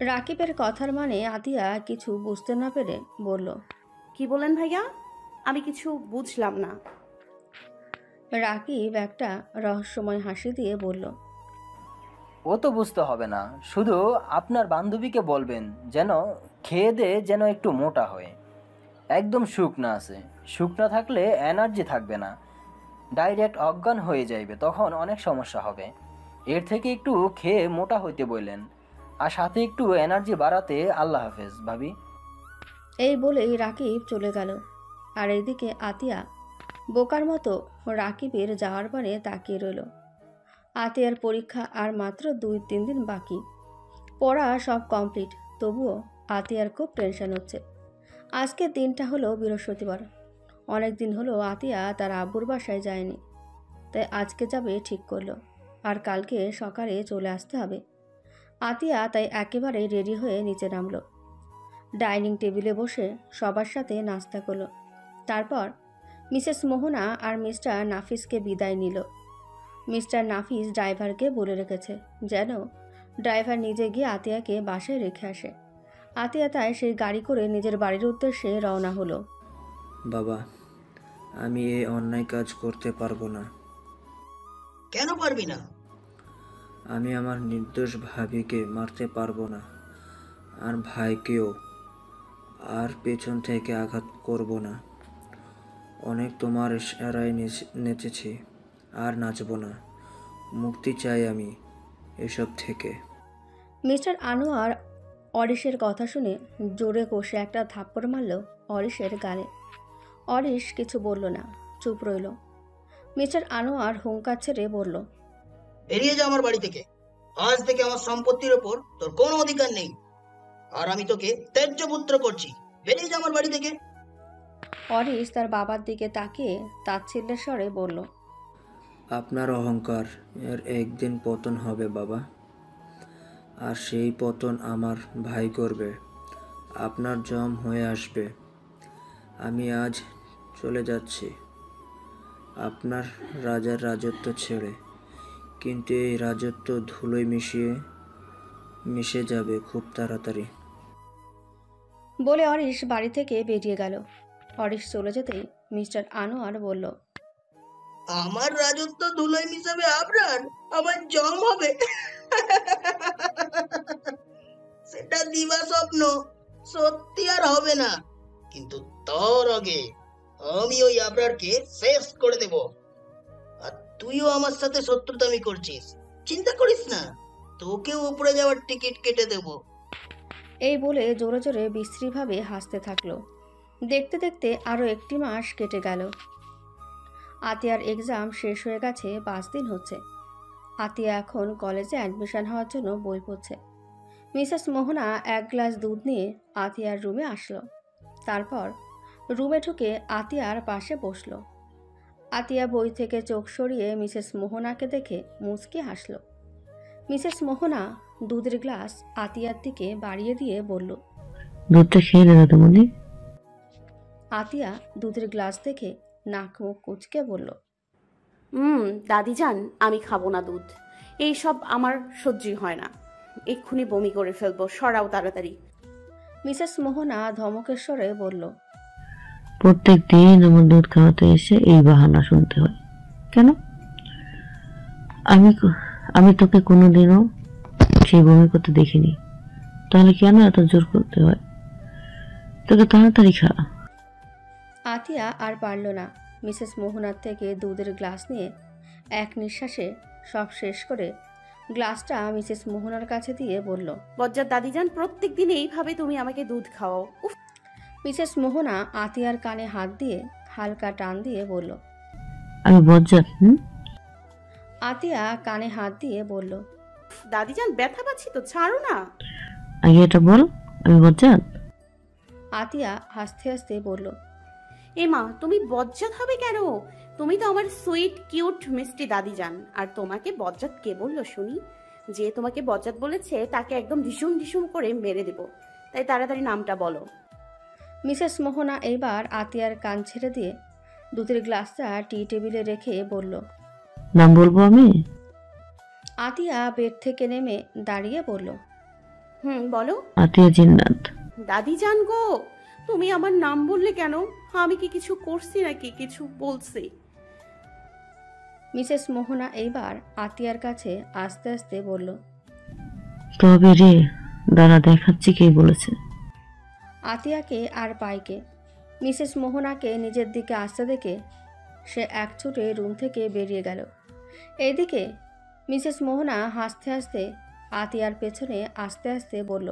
S3: রাকিবের কথার মানে আতিয়া কিছু বুঝতে না পেরে বলল,
S2: কি বলেন ভাইয়া? আমি কিছু বুঝলাম না।
S3: রাকিব একটা রহস্যময় হাসি দিয়ে বলল,
S5: ও তো বুঝতে হবে না, শুধু আপনার বান্ধবীকে বলবেন যেন খেয়ে দে যেন একটু মোটা হয়। একদম শুকনা আছে। শুকনা থাকলে এনার্জি থাকবে না, ডাইরেক্ট অজ্ঞান হয়ে যাইবে, তখন অনেক সমস্যা হবে। এর থেকে একটু খেয়ে মোটা হইতে বললেন, আর সাথে একটু এনার্জি বাড়াতে। আল্লাহ হাফেজ ভাবি।
S3: এই বলেই রাকিব চলে গেল। আর এইদিকে আতিয়া বোকার মতো রাকিবের যাওয়ার পরে তাকিয়ে রইল। আতিয়ার পরীক্ষা আর মাত্র 2-3 দিন বাকি, পড়া সব কমপ্লিট। তবুও আতিয়ার খুব টেনশন হচ্ছে। আজকের দিনটা হলো বৃহস্পতিবার। অনেক দিন হলো আতিয়া তার আব্বুর বাসায় যায়নি, তাই আজকে যাবে ঠিক করলো। আর কালকে সকালে চলে আসতে হবে। আতিয়া তাই একেবারে রেডি হয়ে নিচে নামলো। ডাইনিং টেবিলে বসে সবার সাথে নাস্তা করলো। তারপর মিসেস মোহনা আর মিস্টার নাফিসকে বিদায় নিল। মিস্টার নাফিস ড্রাইভারকে বলে রেখেছে যেন ড্রাইভার নিজে গিয়ে আতিয়াকে বাসায় রেখে আসে। আতিয়া তাই সেই গাড়ি করে নিজের বাড়ির উদ্দেশ্যে রওনা হলো।
S8: বাবা, আমি এই অন্যায় কাজ করতে পারবো না।
S9: কেন পারবি না?
S8: আমি আমার নির্দোষ ভাবিকে মারতে পারবো না, আর ভাইকেও। আর পেছন থেকে আঘাত করব না। অনেক তোমার ইশারায় নেচেছি, আর নাচবো না। মুক্তি চাই আমি এসব থেকে।
S3: মিস্টার আনোয়ার অরিশের কথা শুনে জোরে কষে একটা থাপ্পড় মারল অরিশের গালে। অরিশ কিছু বলল না, চুপ রইল। মিস্টার আনোয়ার হুঙ্কার ছেড়ে বলল,
S9: বেরিয়ে যা আমার বাড়ি থেকে। আজ থেকে আমার সম্পত্তির ওপর তোর কোনো অধিকার নেই, আর আমি তোকে ত্যায্য পুত্র করছি। বেরিয়ে যা আমার বাড়ি থেকে।
S3: অরিশ তার বাবার দিকে তাকিয়ে তাচ্ছিল্যের স্বরে বলল,
S8: আপনার অহংকার এর একদিন পতন হবে বাবা, আর সেই পতন আমার ভাই করবে। আপনার জম হয়ে আসবে। আমি আজ চলে যাচ্ছি আপনার রাজার রাজত্ব ছেড়ে, কিন্তু এই রাজত্ব ধুলোয় মিশে যাবে খুব তাড়াতাড়ি।
S3: বলে অরিশ বাড়ি থেকে বেরিয়ে গেল। অরিশ চলে যেতেই মিস্টার আনোয়ার বলল,
S9: আমার রাজত্ব ধুলোয় মিশাবে আবরার, আমার জম হবে। সেটা দিবা স্বপ্ন, সত্যি আর হবে না। কিন্তু তোর আগে আমি ওই আবরারকে শেষ করে দেব। আর তুইও আমার সাথে শত্রুতামি করছিস, চিন্তা করিস না, তোকেও উপরে যাওয়ার টিকিট কেটে দেব।
S3: এই বলে জোরে জোরে বিশ্রীভাবে হাসতে থাকলো। দেখতে দেখতে আরও 1 মাস কেটে গেল। আতিয়ার এক্সাম শেষ হয়ে গেছে, 5 দিন হচ্ছে। আতিয়া এখন কলেজে অ্যাডমিশন হওয়ার জন্য বই পড়ছে। মিসেস মোহনা 1 গ্লাস দুধ নিয়ে আতিয়ার রুমে আসলো। তারপর রুমে ঢুকে আতিয়ার পাশে বসলো। আতিয়া বই থেকে চোখ সরিয়ে মিসেস মোহনাকে দেখে মুচকি হাসলো। মিসেস মোহনা দুধের গ্লাস আতিয়ার দিকে বাড়িয়ে দিয়ে বলল,
S7: দুধটা খেয়ে দে দাদামণি।
S3: আতিয়া দুধের গ্লাস দেখে নাক মুখ কুচকে বলল,
S2: দাদিজান, আমি খাবো না দুধ। এইসব আমার সহ্যই হয় না। এক্ষুনি বমি করে ফেলবো, সরাও তাড়াতাড়ি।
S3: মিসেস মোহনা ধমকের স্বরে বলল,
S7: প্রত্যেক দিন আমার দুধ খাওয়াতে এসে এই বাহানা শুনতে হয় কেন? আমি তোকে কোনোদিনও সেই বমি করতে দেখিনি, তাহলে কেন এত জোর করতে হয়? তোকে তাড়াতাড়ি খা।
S3: আতিয়া আর পারল না। মিসেস মোহনার থেকে দুধের গ্লাস নিয়ে এক নিঃশ্বাসে সব শেষ করে গ্লাসটা মিসেস মোহনার কাছে দিয়ে বলল,
S2: বজ্জাত দাদিজান, প্রত্যেক দিন এইভাবে তুমি আমাকে দুধ খাওয়াও। উফ।
S3: মিসেস মোহনা আতিয়ার কানে হাত দিয়ে হালকা টান দিয়ে বলল,
S7: আমি বজ্জাত?
S3: আতিয়া কানে হাত দিয়ে বলল,
S2: দাদিজান, ব্যথা পাচ্ছি তো, ছাড়ো না।
S7: আগে এটা বল, আমি বজ্জাত?
S3: আতিয়া হাসতে হাসতে বলল,
S2: এ মা, তুমি বজ্জাত হবে কেন? তুমি তো আমার সুইট কিউট মিষ্টি দাদিজান। আর তোমাকে বজ্জাত কে বললো শুনি? যে তোমাকে বজ্জাত বলেছে তাকে একদম ঢিসুম ঢিসুম করে মেরে দেব। তাই তাড়াতাড়ি নামটা বলো।
S3: মিসেস মোহনা এইবার আতিয়ার কান ছেড়ে দিয়ে দুধের গ্লাসটা টি টেবিলে রেখে বলল,
S7: নাম বলবো আমি?
S3: আতিয়া বেড থেকে নেমে দাঁড়িয়ে বলল,
S2: বলো।
S7: আতিয়া জিন্নাত।
S2: দাদিজান গো, তুমি আমার নাম বললে কেন? আমি কি কিছু করছি নাকি? কিছু বলছি?
S3: মিসেস মোহনা এইবার আতিয়ার কাছে আস্তে আস্তে বলল,
S7: তবে রে, দাঁড়া দেখাচ্ছি কে বলেছে।
S3: আতিয়াকে আর পাইকে মিসেস মোহনাকে নিজের দিকে আসতে দেখে সে এক ছুটে রুম থেকে বেরিয়ে গেল। এইদিকে মিসেস মোহনা হাসতে হাসতে আতিয়ার পেছনে আস্তে আস্তে বলল,